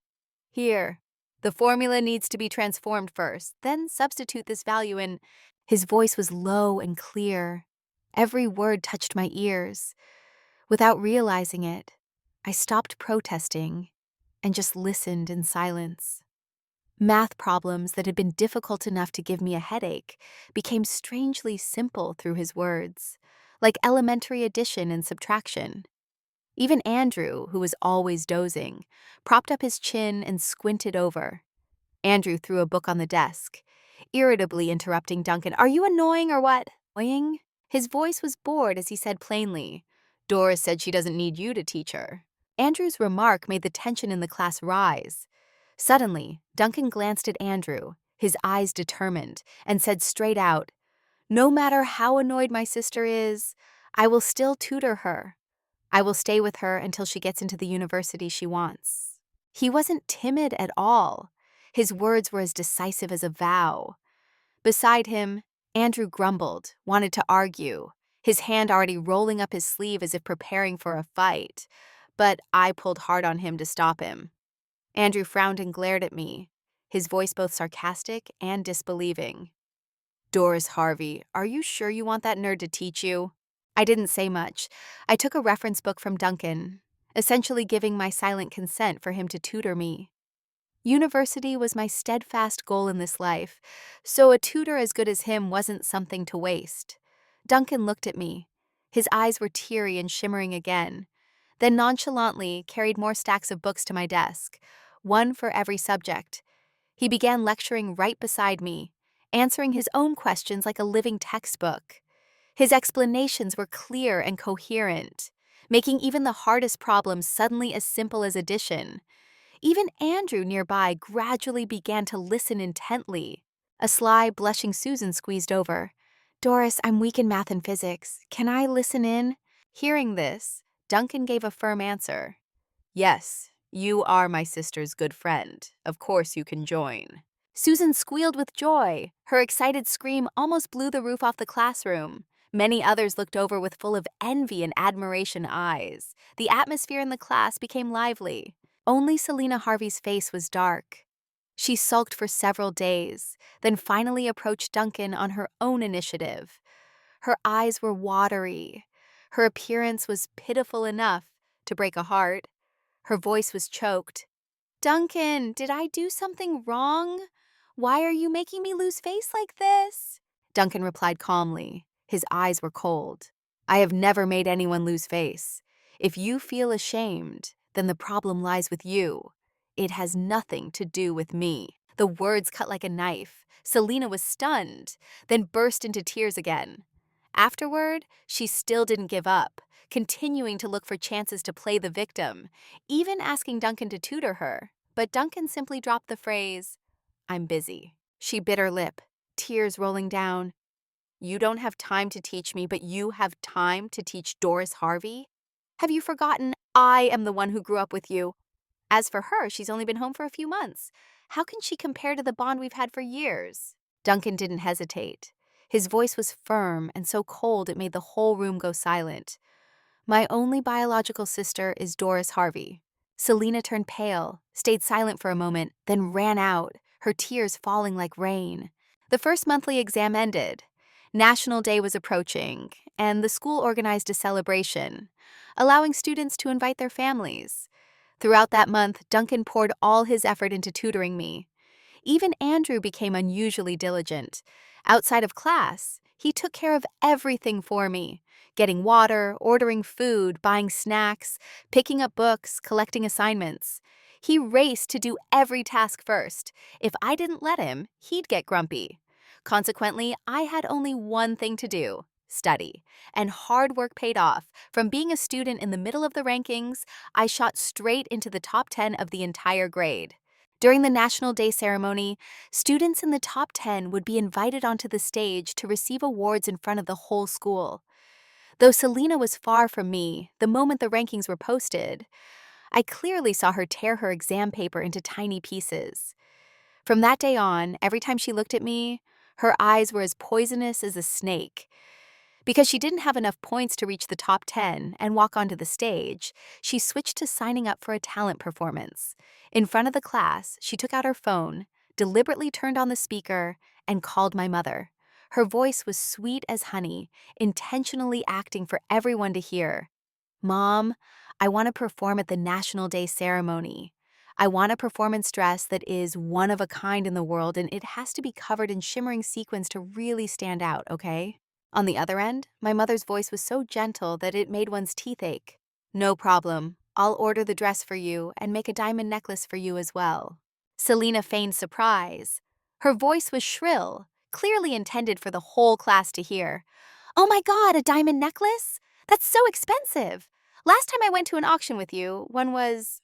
"Here, the formula needs to be transformed first, then substitute this value in." His voice was low and clear. Every word touched my ears. Without realizing it, I stopped protesting and just listened in silence. Math problems that had been difficult enough to give me a headache became strangely simple through his words, like elementary addition and subtraction. Even Andrew, who was always dozing, propped up his chin and squinted over. Andrew threw a book on the desk, irritably interrupting Duncan. "Are you annoying or what?" "Annoying?" His voice was bored as he said plainly, "Doris said she doesn't need you to teach her." Andrew's remark made the tension in the class rise. Suddenly, Duncan glanced at Andrew, his eyes determined, and said straight out, "No matter how annoyed my sister is, I will still tutor her. I will stay with her until she gets into the university she wants." He wasn't timid at all. His words were as decisive as a vow. Beside him, Andrew grumbled, wanted to argue, his hand already rolling up his sleeve as if preparing for a fight. But I pulled hard on him to stop him. Andrew frowned and glared at me, his voice both sarcastic and disbelieving. "Doris Harvey, are you sure you want that nerd to teach you?" I didn't say much. I took a reference book from Duncan, essentially giving my silent consent for him to tutor me. University was my steadfast goal in this life, so a tutor as good as him wasn't something to waste. Duncan looked at me. His eyes were teary and shimmering again, then nonchalantly carried more stacks of books to my desk, one for every subject. He began lecturing right beside me, answering his own questions like a living textbook. His explanations were clear and coherent, making even the hardest problems suddenly as simple as addition. Even Andrew nearby gradually began to listen intently. A sly, blushing Susan squeezed over. "Doris, I'm weak in math and physics. Can I listen in?" Hearing this, Duncan gave a firm answer. "Yes, you are my sister's good friend. Of course you can join." Susan squealed with joy. Her excited scream almost blew the roof off the classroom. Many others looked over with full of envy and admiration eyes. The atmosphere in the class became lively. Only Selena Harvey's face was dark. She sulked for several days, then finally approached Duncan on her own initiative. Her eyes were watery. Her appearance was pitiful enough to break a heart. Her voice was choked. "Duncan, did I do something wrong? Why are you making me lose face like this?" Duncan replied calmly. His eyes were cold. "I have never made anyone lose face. If you feel ashamed, then the problem lies with you. It has nothing to do with me." The words cut like a knife. Selena was stunned, then burst into tears again. Afterward, she still didn't give up, continuing to look for chances to play the victim, even asking Duncan to tutor her. But Duncan simply dropped the phrase, "I'm busy." She bit her lip, tears rolling down. "You don't have time to teach me, but you have time to teach Doris Harvey? Have you forgotten I am the one who grew up with you? As for her, she's only been home for a few months. How can she compare to the bond we've had for years?" Duncan didn't hesitate. His voice was firm and so cold it made the whole room go silent. "My only biological sister is Doris Harvey." Selena turned pale, stayed silent for a moment, then ran out, her tears falling like rain. The first monthly exam ended. National Day was approaching, and the school organized a celebration, allowing students to invite their families. Throughout that month, Duncan poured all his effort into tutoring me. Even Andrew became unusually diligent. Outside of class, he took care of everything for me, getting water, ordering food, buying snacks, picking up books, collecting assignments. He raced to do every task first. If I didn't let him, he'd get grumpy. Consequently, I had only one thing to do: study. And hard work paid off. From being a student in the middle of the rankings, I shot straight into the top 10 of the entire grade. During the National Day ceremony, students in the top 10 would be invited onto the stage to receive awards in front of the whole school. Though Selena was far from me the moment the rankings were posted, I clearly saw her tear her exam paper into tiny pieces. From that day on, every time she looked at me, her eyes were as poisonous as a snake. Because she didn't have enough points to reach the top 10 and walk onto the stage, she switched to signing up for a talent performance. In front of the class, she took out her phone, deliberately turned on the speaker, and called my mother. Her voice was sweet as honey, intentionally acting for everyone to hear. "Mom, I want to perform at the National Day ceremony. I want a performance dress that is one of a kind in the world, and it has to be covered in shimmering sequins to really stand out, okay?" On the other end, my mother's voice was so gentle that it made one's teeth ache. "No problem. I'll order the dress for you and make a diamond necklace for you as well." Selena feigned surprise. Her voice was shrill, clearly intended for the whole class to hear. "Oh my God, a diamond necklace? That's so expensive. Last time I went to an auction with you, one was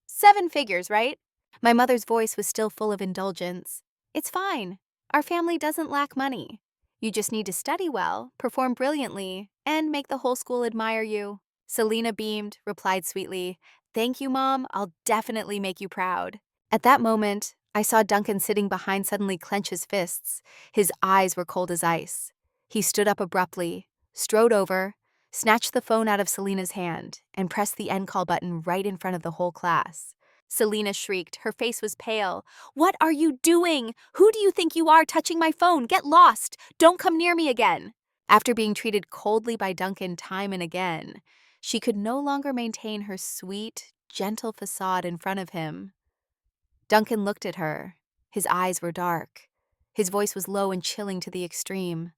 7 figures, right?" My mother's voice was still full of indulgence. "It's fine. Our family doesn't lack money. You just need to study well, perform brilliantly, and make the whole school admire you." Selena beamed, replied sweetly, "Thank you, Mom. I'll definitely make you proud." At that moment, I saw Duncan sitting behind suddenly clench his fists. His eyes were cold as ice. He stood up abruptly, strode over, snatched the phone out of Selena's hand, and pressed the end call button right in front of the whole class. Selena shrieked. Her face was pale. "What are you doing? Who do you think you are, touching my phone? Get lost! Don't come near me again!" After being treated coldly by Duncan time and again, she could no longer maintain her sweet, gentle facade in front of him. Duncan looked at her. His eyes were dark. His voice was low and chilling to the extreme.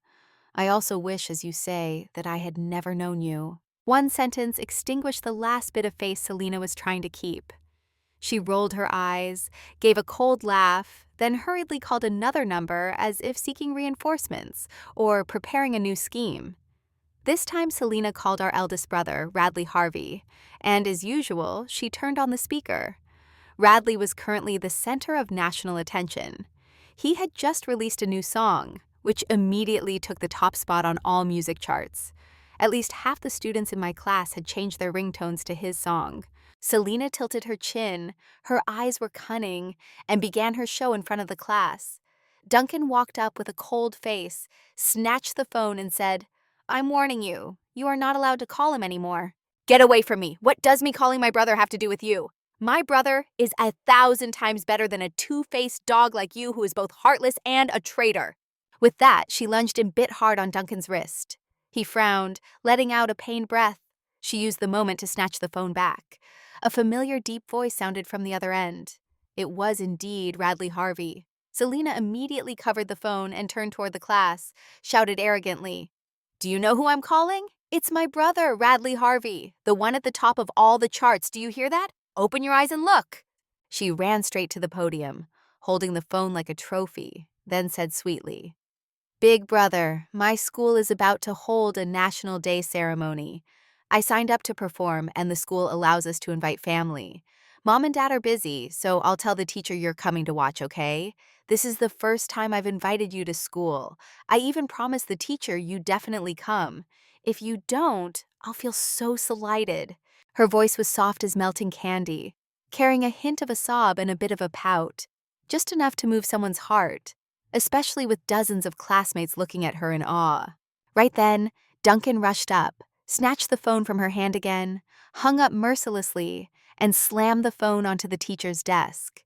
"I also wish, as you say, that I had never known you." One sentence extinguished the last bit of face Selena was trying to keep. She rolled her eyes, gave a cold laugh, then hurriedly called another number as if seeking reinforcements or preparing a new scheme. This time Selena called our eldest brother, Radley Harvey, and as usual, she turned on the speaker. Radley was currently the center of national attention. He had just released a new song, which immediately took the top spot on all music charts. At least half the students in my class had changed their ringtones to his song. Selena tilted her chin, her eyes were cunning, and began her show in front of the class. Duncan walked up with a cold face, snatched the phone, and said, "I'm warning you. You are not allowed to call him anymore." "Get away from me. What does me calling my brother have to do with you? My brother is 1,000 times better than a two-faced dog like you who is both heartless and a traitor." With that, she lunged and bit hard on Duncan's wrist. He frowned, letting out a pained breath. She used the moment to snatch the phone back. A familiar deep voice sounded from the other end. It was indeed Radley Harvey. Selena immediately covered the phone and turned toward the class, shouted arrogantly, "Do you know who I'm calling? It's my brother, Radley Harvey, the one at the top of all the charts. Do you hear that? Open your eyes and look." She ran straight to the podium, holding the phone like a trophy, then said sweetly, "Big brother, my school is about to hold a National Day ceremony. I signed up to perform, and the school allows us to invite family. Mom and Dad are busy, so I'll tell the teacher you're coming to watch, okay? This is the first time I've invited you to school. I even promised the teacher you'd definitely come. If you don't, I'll feel so slighted." Her voice was soft as melting candy, carrying a hint of a sob and a bit of a pout, just enough to move someone's heart, especially with dozens of classmates looking at her in awe. Right then, Duncan rushed up, snatched the phone from her hand again, hung up mercilessly, and slammed the phone onto the teacher's desk.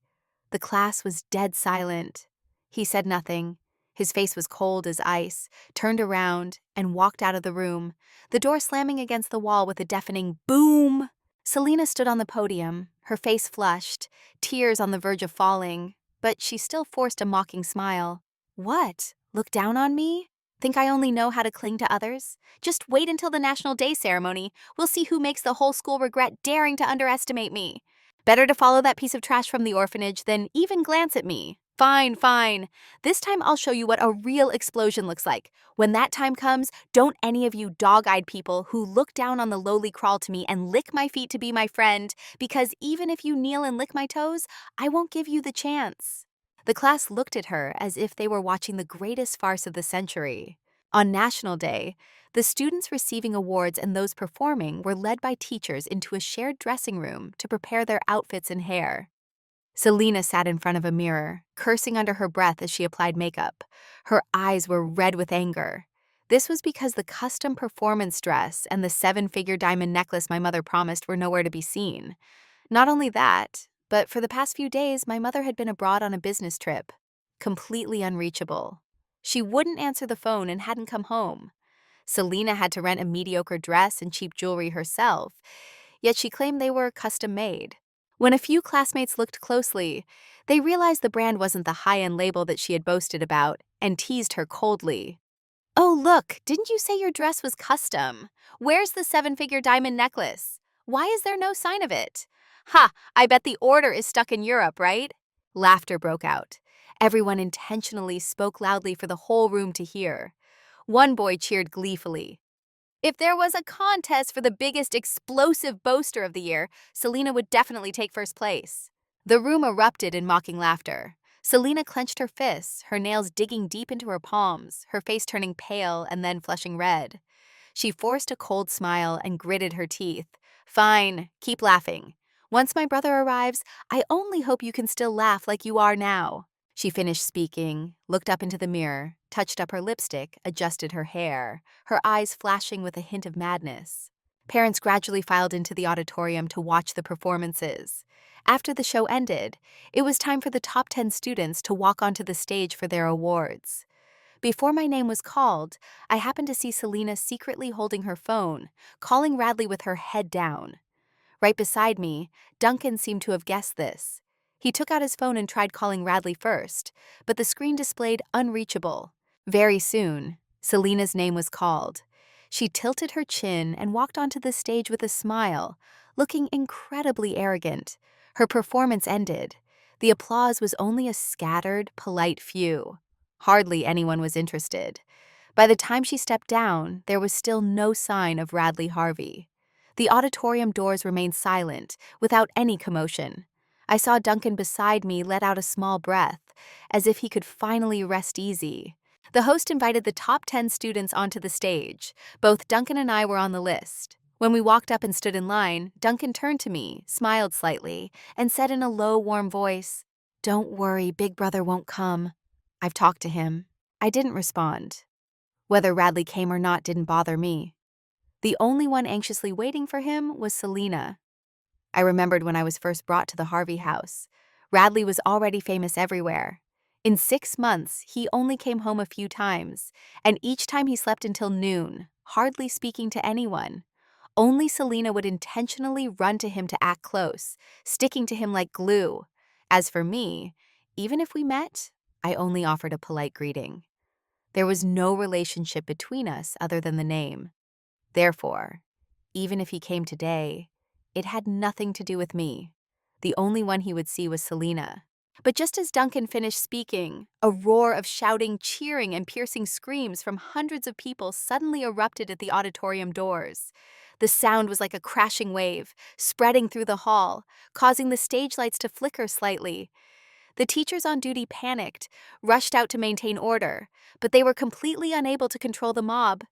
The class was dead silent. He said nothing. His face was cold as ice, turned around, and walked out of the room, the door slamming against the wall with a deafening boom. Selena stood on the podium, her face flushed, tears on the verge of falling, but she still forced a mocking smile. What? Look down on me? Think I only know how to cling to others? Just wait until the National Day ceremony. We'll see who makes the whole school regret daring to underestimate me. Better to follow that piece of trash from the orphanage than even glance at me. Fine, fine. This time I'll show you what a real explosion looks like. When that time comes, don't any of you dog-eyed people who look down on the lowly crawl to me and lick my feet to be my friend, because even if you kneel and lick my toes, I won't give you the chance. The class looked at her as if they were watching the greatest farce of the century. On National Day, the students receiving awards and those performing were led by teachers into a shared dressing room to prepare their outfits and hair. Selena sat in front of a mirror, cursing under her breath as she applied makeup. Her eyes were red with anger. This was because the custom performance dress and the 7-figure diamond necklace my mother promised were nowhere to be seen. Not only that, but for the past few days, my mother had been abroad on a business trip, completely unreachable. She wouldn't answer the phone and hadn't come home. Selena had to rent a mediocre dress and cheap jewelry herself, yet she claimed they were custom-made. When a few classmates looked closely, they realized the brand wasn't the high-end label that she had boasted about and teased her coldly. "Oh, look, didn't you say your dress was custom? Where's the 7-figure diamond necklace? Why is there no sign of it? Ha, I bet the order is stuck in Europe, right?" Laughter broke out. Everyone intentionally spoke loudly for the whole room to hear. One boy cheered gleefully. If there was a contest for the biggest explosive boaster of the year, Selena would definitely take first place. The room erupted in mocking laughter. Selena clenched her fists, her nails digging deep into her palms, her face turning pale and then flushing red. She forced a cold smile and gritted her teeth. "Fine, keep laughing. Once my brother arrives, I only hope you can still laugh like you are now." She finished speaking, looked up into the mirror, touched up her lipstick, adjusted her hair, her eyes flashing with a hint of madness. Parents gradually filed into the auditorium to watch the performances. After the show ended, it was time for the top 10 students to walk onto the stage for their awards. Before my name was called, I happened to see Selena secretly holding her phone, calling Radley with her head down. Right beside me, Duncan seemed to have guessed this. He took out his phone and tried calling Radley first, but the screen displayed unreachable. Very soon, Selena's name was called. She tilted her chin and walked onto the stage with a smile, looking incredibly arrogant. Her performance ended. The applause was only a scattered, polite few. Hardly anyone was interested. By the time she stepped down, there was still no sign of Radley Harvey. The auditorium doors remained silent, without any commotion. I saw Duncan beside me let out a small breath, as if he could finally rest easy. The host invited the top 10 students onto the stage. Both Duncan and I were on the list. When we walked up and stood in line, Duncan turned to me, smiled slightly, and said in a low, warm voice, "Don't worry, Big Brother won't come. I've talked to him." I didn't respond. Whether Radley came or not didn't bother me. The only one anxiously waiting for him was Selena. I remembered when I was first brought to the Harvey house. Radley was already famous everywhere. In 6 months, he only came home a few times, and each time he slept until noon, hardly speaking to anyone. Only Selena would intentionally run to him to act close, sticking to him like glue. As for me, even if we met, I only offered a polite greeting. There was no relationship between us other than the name. Therefore, even if he came today, it had nothing to do with me. The only one he would see was Selena. But just as Duncan finished speaking, a roar of shouting, cheering, and piercing screams from hundreds of people suddenly erupted at the auditorium doors. The sound was like a crashing wave, spreading through the hall, causing the stage lights to flicker slightly. The teachers on duty panicked, rushed out to maintain order, but they were completely unable to control the mob.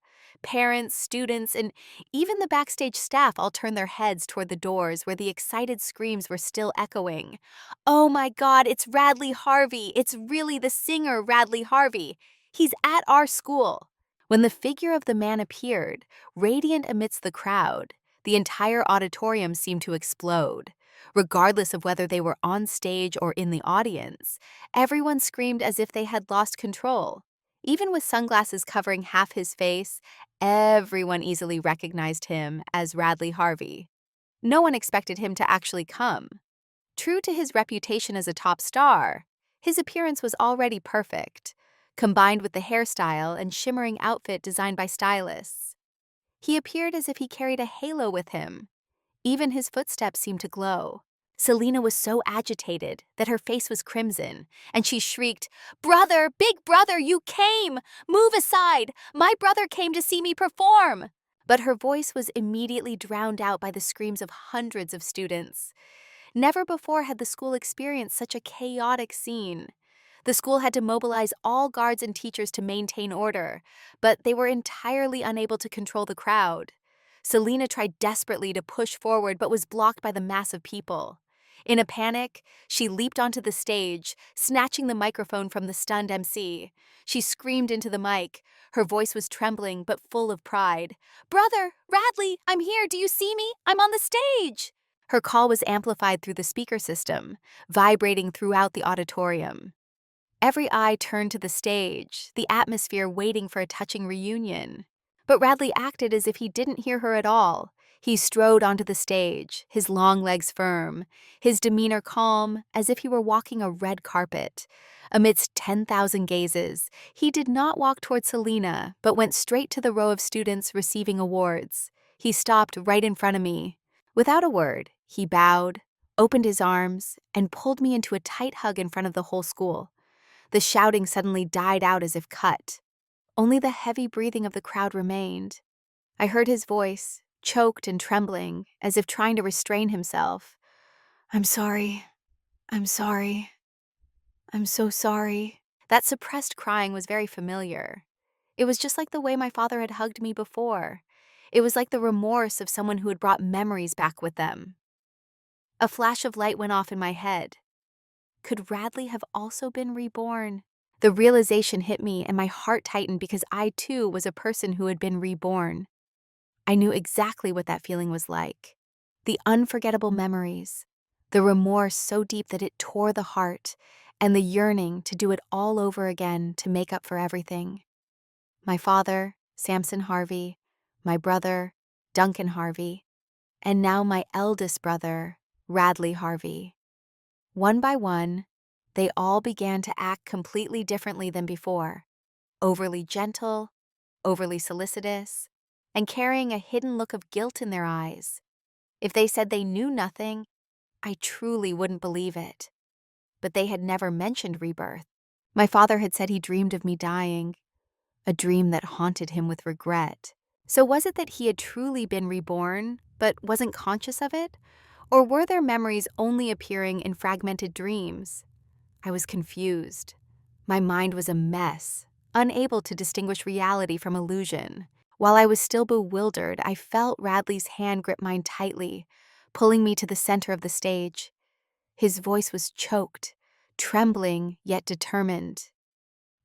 Parents, students, and even the backstage staff all turned their heads toward the doors where the excited screams were still echoing. "Oh my God, it's Radley Harvey! It's really the singer Radley Harvey! He's at our school!" When the figure of the man appeared, radiant amidst the crowd, the entire auditorium seemed to explode. Regardless of whether they were on stage or in the audience, everyone screamed as if they had lost control. Even with sunglasses covering half his face, everyone easily recognized him as Radley Harvey. No one expected him to actually come. True to his reputation as a top star, his appearance was already perfect, combined with the hairstyle and shimmering outfit designed by stylists. He appeared as if he carried a halo with him. Even his footsteps seemed to glow. Selina was so agitated that her face was crimson, and she shrieked, "Brother, big brother, you came! Move aside! My brother came to see me perform!" But her voice was immediately drowned out by the screams of hundreds of students. Never before had the school experienced such a chaotic scene. The school had to mobilize all guards and teachers to maintain order, but they were entirely unable to control the crowd. Selina tried desperately to push forward but was blocked by the mass of people. In a panic, she leaped onto the stage, snatching the microphone from the stunned MC. She screamed into the mic. Her voice was trembling but full of pride. "Brother, Radley, I'm here. Do you see me? I'm on the stage!" Her call was amplified through the speaker system, vibrating throughout the auditorium. Every eye turned to the stage, the atmosphere waiting for a touching reunion. But Radley acted as if he didn't hear her at all. He strode onto the stage, his long legs firm, his demeanor calm, as if he were walking a red carpet. Amidst 10,000 gazes, he did not walk toward Selina, but went straight to the row of students receiving awards. He stopped right in front of me. Without a word, he bowed, opened his arms, and pulled me into a tight hug in front of the whole school. The shouting suddenly died out as if cut. Only the heavy breathing of the crowd remained. I heard his voice, choked and trembling, as if trying to restrain himself. "I'm sorry. I'm sorry. I'm so sorry." That suppressed crying was very familiar. It was just like the way my father had hugged me before. It was like the remorse of someone who had brought memories back with them. A flash of light went off in my head. Could Radley have also been reborn? The realization hit me and my heart tightened because I too was a person who had been reborn. I knew exactly what that feeling was like. The unforgettable memories, the remorse so deep that it tore the heart, and the yearning to do it all over again to make up for everything. My father, Samson Harvey, my brother, Duncan Harvey, and now my eldest brother, Radley Harvey. One by one, they all began to act completely differently than before, overly gentle, overly solicitous, and carrying a hidden look of guilt in their eyes. If they said they knew nothing, I truly wouldn't believe it. But they had never mentioned rebirth. My father had said he dreamed of me dying, a dream that haunted him with regret. So was it that he had truly been reborn, but wasn't conscious of it? Or were their memories only appearing in fragmented dreams? I was confused. My mind was a mess, unable to distinguish reality from illusion. While I was still bewildered, I felt Radley's hand grip mine tightly, pulling me to the center of the stage. His voice was choked, trembling yet determined.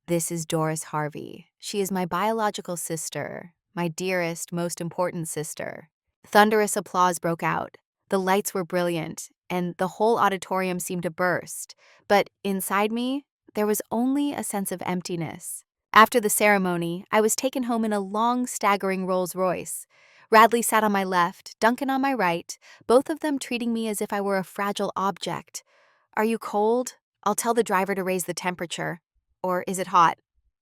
"This is Doris Harvey. She is my biological sister, my dearest, most important sister." Thunderous applause broke out. The lights were brilliant, and the whole auditorium seemed to burst. But inside me, there was only a sense of emptiness. After the ceremony, I was taken home in a long, staggering Rolls-Royce. Radley sat on my left, Duncan on my right, both of them treating me as if I were a fragile object. "Are you cold? I'll tell the driver to raise the temperature." Or "Is it hot?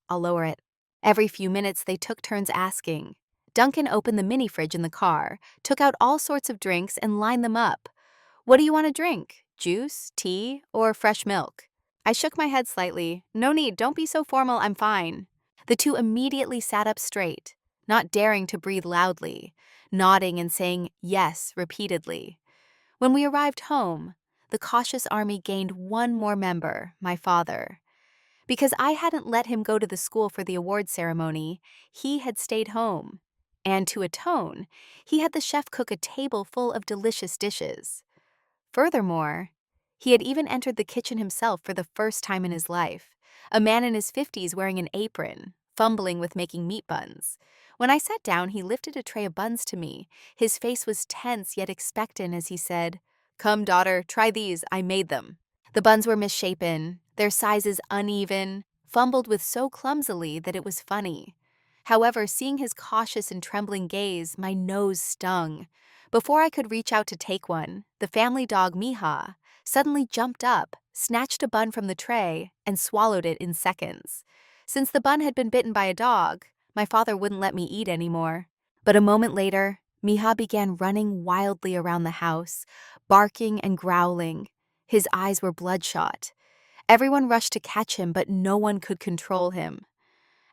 I'll lower it." Every few minutes, they took turns asking. Duncan opened the mini fridge in the car, took out all sorts of drinks, and lined them up. "What do you want to drink? Juice, tea, or fresh milk?" I shook my head slightly. "No need, don't be so formal, I'm fine." The two immediately sat up straight, not daring to breathe loudly, nodding and saying yes repeatedly. When we arrived home, the cautious army gained one more member, my father. Because I hadn't let him go to the school for the award ceremony, he had stayed home. And to atone, he had the chef cook a table full of delicious dishes. Furthermore, he had even entered the kitchen himself for the first time in his life, a man in his 50s wearing an apron, fumbling with making meat buns. When I sat down, he lifted a tray of buns to me. His face was tense yet expectant as he said, "Come, daughter, try these. I made them." The buns were misshapen, their sizes uneven, fumbled with so clumsily that it was funny. However, seeing his cautious and trembling gaze, my nose stung. Before I could reach out to take one, the family dog Miha suddenly jumped up, snatched a bun from the tray, and swallowed it in seconds. Since the bun had been bitten by a dog, my father wouldn't let me eat anymore. But a moment later, Miha began running wildly around the house, barking and growling. His eyes were bloodshot. Everyone rushed to catch him, but no one could control him.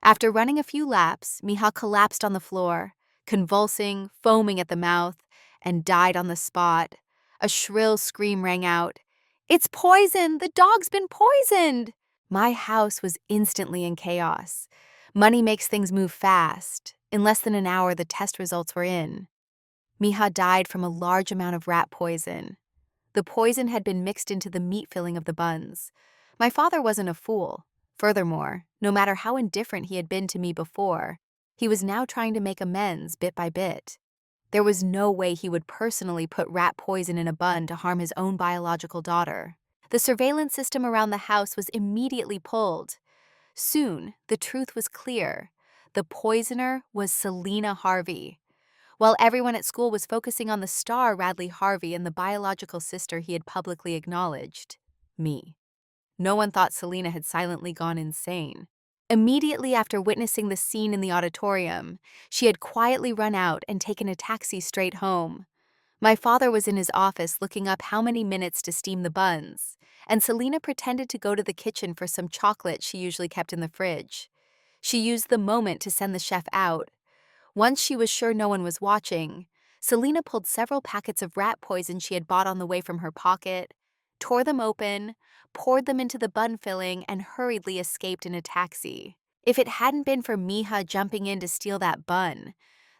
After running a few laps, Miha collapsed on the floor, convulsing, foaming at the mouth, and died on the spot. A shrill scream rang out. "It's poison! The dog's been poisoned!" My house was instantly in chaos. Money makes things move fast. In less than an hour, the test results were in. Miha died from a large amount of rat poison. The poison had been mixed into the meat filling of the buns. My father wasn't a fool. Furthermore, no matter how indifferent he had been to me before, he was now trying to make amends bit by bit. There was no way he would personally put rat poison in a bun to harm his own biological daughter. The surveillance system around the house was immediately pulled. Soon, the truth was clear. The poisoner was Selena Harvey. While everyone at school was focusing on the star Radley Harvey and the biological sister he had publicly acknowledged, me. No one thought Selena had silently gone insane. Immediately after witnessing the scene in the auditorium, she had quietly run out and taken a taxi straight home. My father was in his office looking up how many minutes to steam the buns, and Selena pretended to go to the kitchen for some chocolate she usually kept in the fridge. She used the moment to send the chef out. Once she was sure no one was watching, Selena pulled several packets of rat poison she had bought on the way from her pocket, tore them open, poured them into the bun filling, and hurriedly escaped in a taxi. If it hadn't been for Miha jumping in to steal that bun,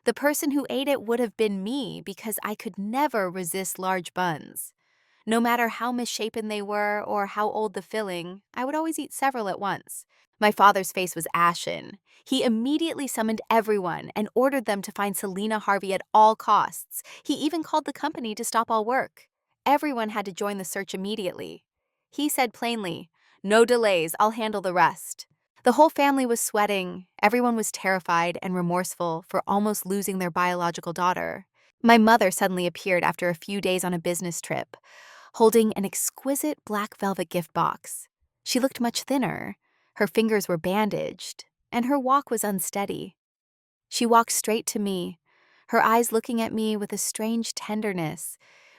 the person who ate it would have been me because I could never resist large buns. No matter how misshapen they were or how old the filling, I would always eat several at once. My father's face was ashen. He immediately summoned everyone and ordered them to find Selena Harvey at all costs. He even called the company to stop all work. Everyone had to join the search immediately. He said plainly, "No delays, I'll handle the rest." The whole family was sweating. Everyone was terrified and remorseful for almost losing their biological daughter. My mother suddenly appeared after a few days on a business trip, holding an exquisite black velvet gift box. She looked much thinner. Her fingers were bandaged, and her walk was unsteady. She walked straight to me, her eyes looking at me with a strange tenderness,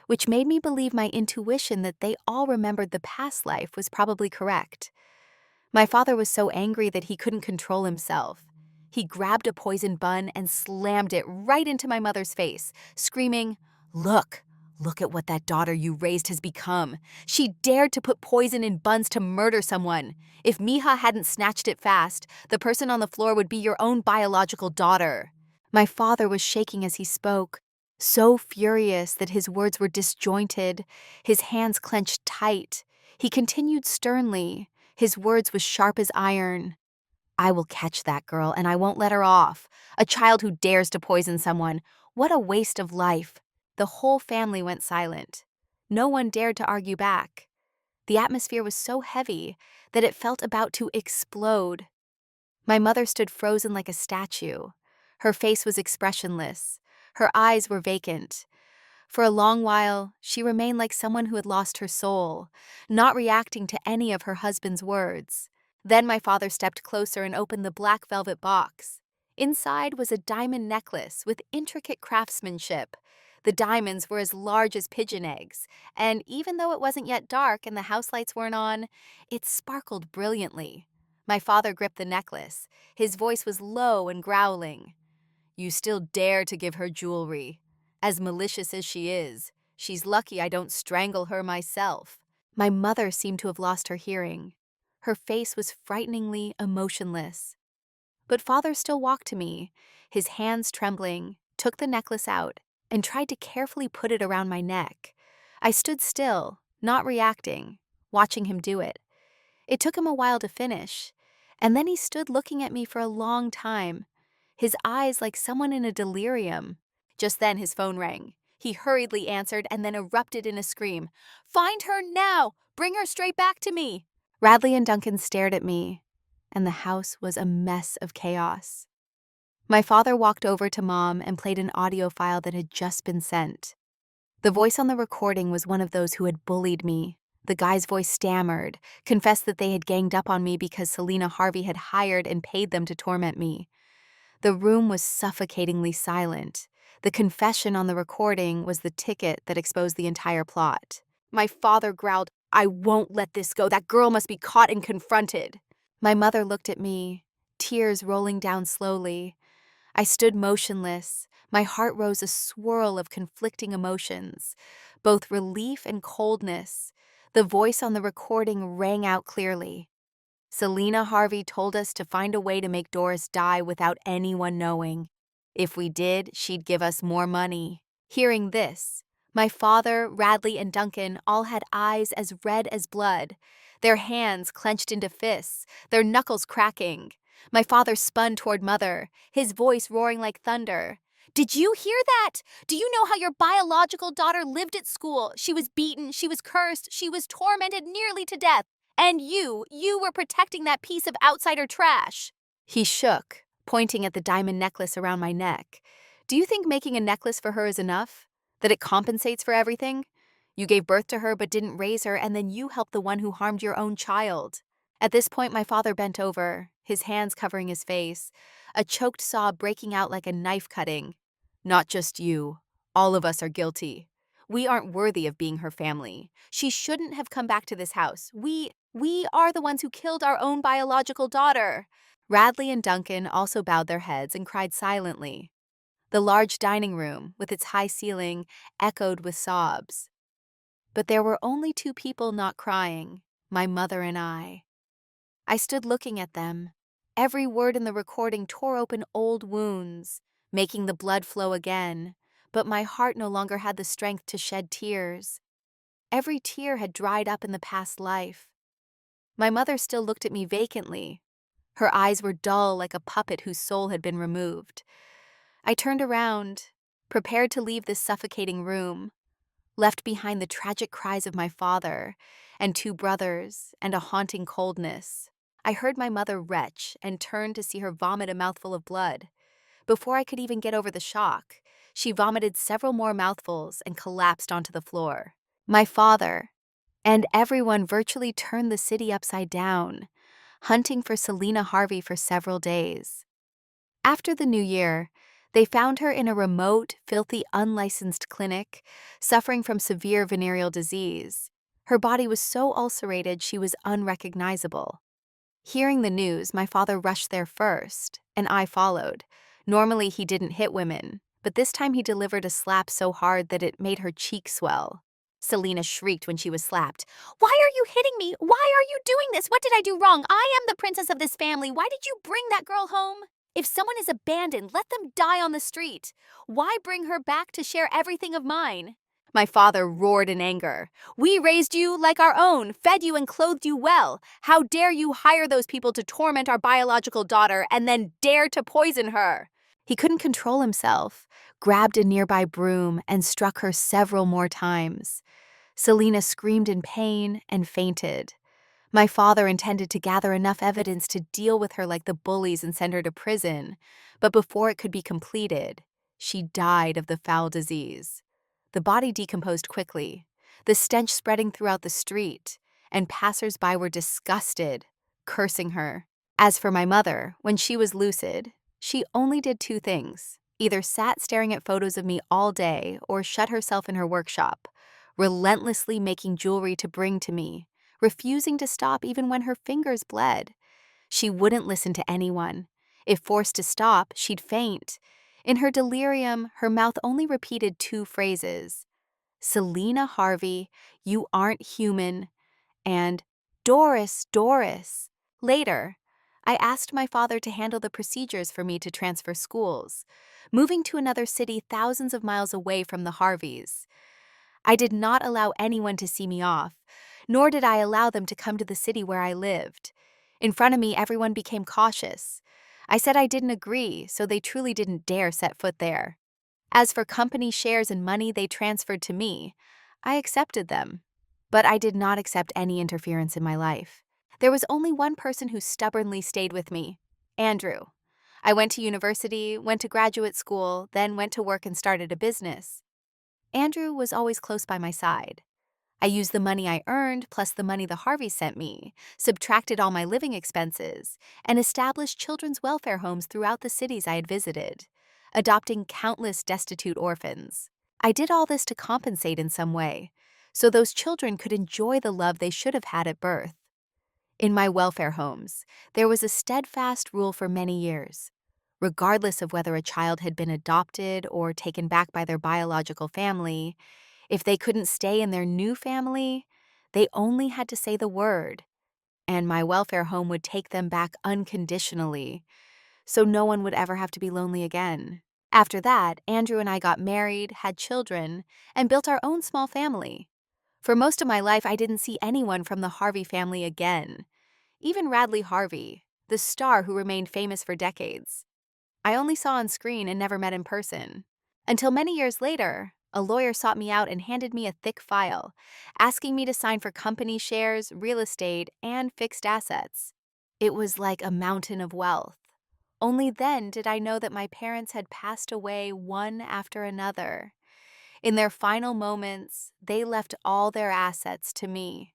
which made me believe my intuition that they all remembered the past life was probably correct. My father was so angry that he couldn't control himself. He grabbed a poisoned bun and slammed it right into my mother's face, screaming, Look at what that daughter you raised has become. She dared to put poison in buns to murder someone. If Miha hadn't snatched it fast, the person on the floor would be your own biological daughter." My father was shaking as he spoke, so furious that his words were disjointed, his hands clenched tight. He continued sternly, his words was sharp as iron. "I will catch that girl, and I won't let her off. A child who dares to poison someone. What a waste of life." The whole family went silent. No one dared to argue back. The atmosphere was so heavy that it felt about to explode. My mother stood frozen like a statue. Her face was expressionless. Her eyes were vacant. For a long while, she remained like someone who had lost her soul, not reacting to any of her husband's words. Then my father stepped closer and opened the black velvet box. Inside was a diamond necklace with intricate craftsmanship. The diamonds were as large as pigeon eggs, and even though it wasn't yet dark and the house lights weren't on, it sparkled brilliantly. My father gripped the necklace. His voice was low and growling. "You still dare to give her jewelry. As malicious as she is, she's lucky I don't strangle her myself." My mother seemed to have lost her hearing. Her face was frighteningly emotionless. But father still walked to me, his hands trembling, took the necklace out, and tried to carefully put it around my neck. I stood still, not reacting, watching him do it. It took him a while to finish, and then he stood looking at me for a long time, his eyes like someone in a delirium. Just then his phone rang. He hurriedly answered and then erupted in a scream. "Find her now! Bring her straight back to me!" Radley and Duncan stared at me, and the house was a mess of chaos. My father walked over to Mom and played an audio file that had just been sent. The voice on the recording was one of those who had bullied me. The guy's voice stammered, confessed that they had ganged up on me because Selena Harvey had hired and paid them to torment me. The room was suffocatingly silent. The confession on the recording was the ticket that exposed the entire plot. My father growled, "I won't let this go. That girl must be caught and confronted." My mother looked at me, tears rolling down slowly. I stood motionless. My heart rose a swirl of conflicting emotions, both relief and coldness. The voice on the recording rang out clearly. Selena Harvey told us to find a way to make Doris die without anyone knowing. If we did, she'd give us more money. Hearing this, my father, Radley, and Duncan all had eyes as red as blood, their hands clenched into fists, their knuckles cracking. My father spun toward Mother, his voice roaring like thunder. "Did you hear that? Do you know how your biological daughter lived at school? She was beaten, she was cursed, she was tormented nearly to death. And you were protecting that piece of outsider trash." He shook, pointing at the diamond necklace around my neck. "Do you think making a necklace for her is enough? That it compensates for everything? You gave birth to her but didn't raise her, and then you helped the one who harmed your own child." At this point, my father bent over, his hands covering his face, a choked sob breaking out like a knife cutting. "Not just you. All of us are guilty. We aren't worthy of being her family. She shouldn't have come back to this house. We are the ones who killed our own biological daughter." Radley and Duncan also bowed their heads and cried silently. The large dining room, with its high ceiling, echoed with sobs. But there were only two people not crying, my mother and I. I stood looking at them. Every word in the recording tore open old wounds, making the blood flow again, but my heart no longer had the strength to shed tears. Every tear had dried up in the past life. My mother still looked at me vacantly. Her eyes were dull like a puppet whose soul had been removed. I turned around, prepared to leave this suffocating room, left behind the tragic cries of my father and two brothers and a haunting coldness. I heard my mother retch and turned to see her vomit a mouthful of blood. Before I could even get over the shock, she vomited several more mouthfuls and collapsed onto the floor. My father and everyone virtually turned the city upside down, hunting for Selena Harvey for several days. After the new year, they found her in a remote, filthy, unlicensed clinic, suffering from severe venereal disease. Her body was so ulcerated she was unrecognizable. Hearing the news, my father rushed there first, and I followed. Normally he didn't hit women, but this time he delivered a slap so hard that it made her cheek swell. Selena shrieked when she was slapped. "Why are you hitting me? Why are you doing this? What did I do wrong? I am the princess of this family. Why did you bring that girl home? If someone is abandoned, let them die on the street. Why bring her back to share everything of mine?" My father roared in anger. "We raised you like our own, fed you and clothed you well. How dare you hire those people to torment our biological daughter and then dare to poison her?" He couldn't control himself, grabbed a nearby broom, and struck her several more times. Selena screamed in pain and fainted. My father intended to gather enough evidence to deal with her like the bullies and send her to prison, but before it could be completed, she died of the foul disease. The body decomposed quickly, the stench spreading throughout the street, and passers-by were disgusted, cursing her. As for my mother, when she was lucid, she only did two things: either sat staring at photos of me all day or shut herself in her workshop, relentlessly making jewelry to bring to me, refusing to stop even when her fingers bled. She wouldn't listen to anyone. If forced to stop, she'd faint. In her delirium, her mouth only repeated two phrases: "Selena Harvey, you aren't human," and "Doris, Doris." Later, I asked my father to handle the procedures for me to transfer schools, moving to another city thousands of miles away from the Harveys. I did not allow anyone to see me off, nor did I allow them to come to the city where I lived. In front of me, everyone became cautious. I said I didn't agree, so they truly didn't dare set foot there. As for company shares and money they transferred to me, I accepted them. But I did not accept any interference in my life. There was only one person who stubbornly stayed with me: Andrew. I went to university, went to graduate school, then went to work and started a business. Andrew was always close by my side. I used the money I earned plus the money the Harveys sent me, subtracted all my living expenses, and established children's welfare homes throughout the cities I had visited, adopting countless destitute orphans. I did all this to compensate in some way, so those children could enjoy the love they should have had at birth. In my welfare homes, there was a steadfast rule for many years. Regardless of whether a child had been adopted or taken back by their biological family, if they couldn't stay in their new family, they only had to say the word, and my welfare home would take them back unconditionally, so no one would ever have to be lonely again. After that, Andrew and I got married, had children, and built our own small family. For most of my life, I didn't see anyone from the Harvey family again. Even Radley Harvey, the star who remained famous for decades, I only saw on screen and never met in person. Until many years later, a lawyer sought me out and handed me a thick file, asking me to sign for company shares, real estate, and fixed assets. It was like a mountain of wealth. Only then did I know that my parents had passed away one after another. In their final moments, they left all their assets to me.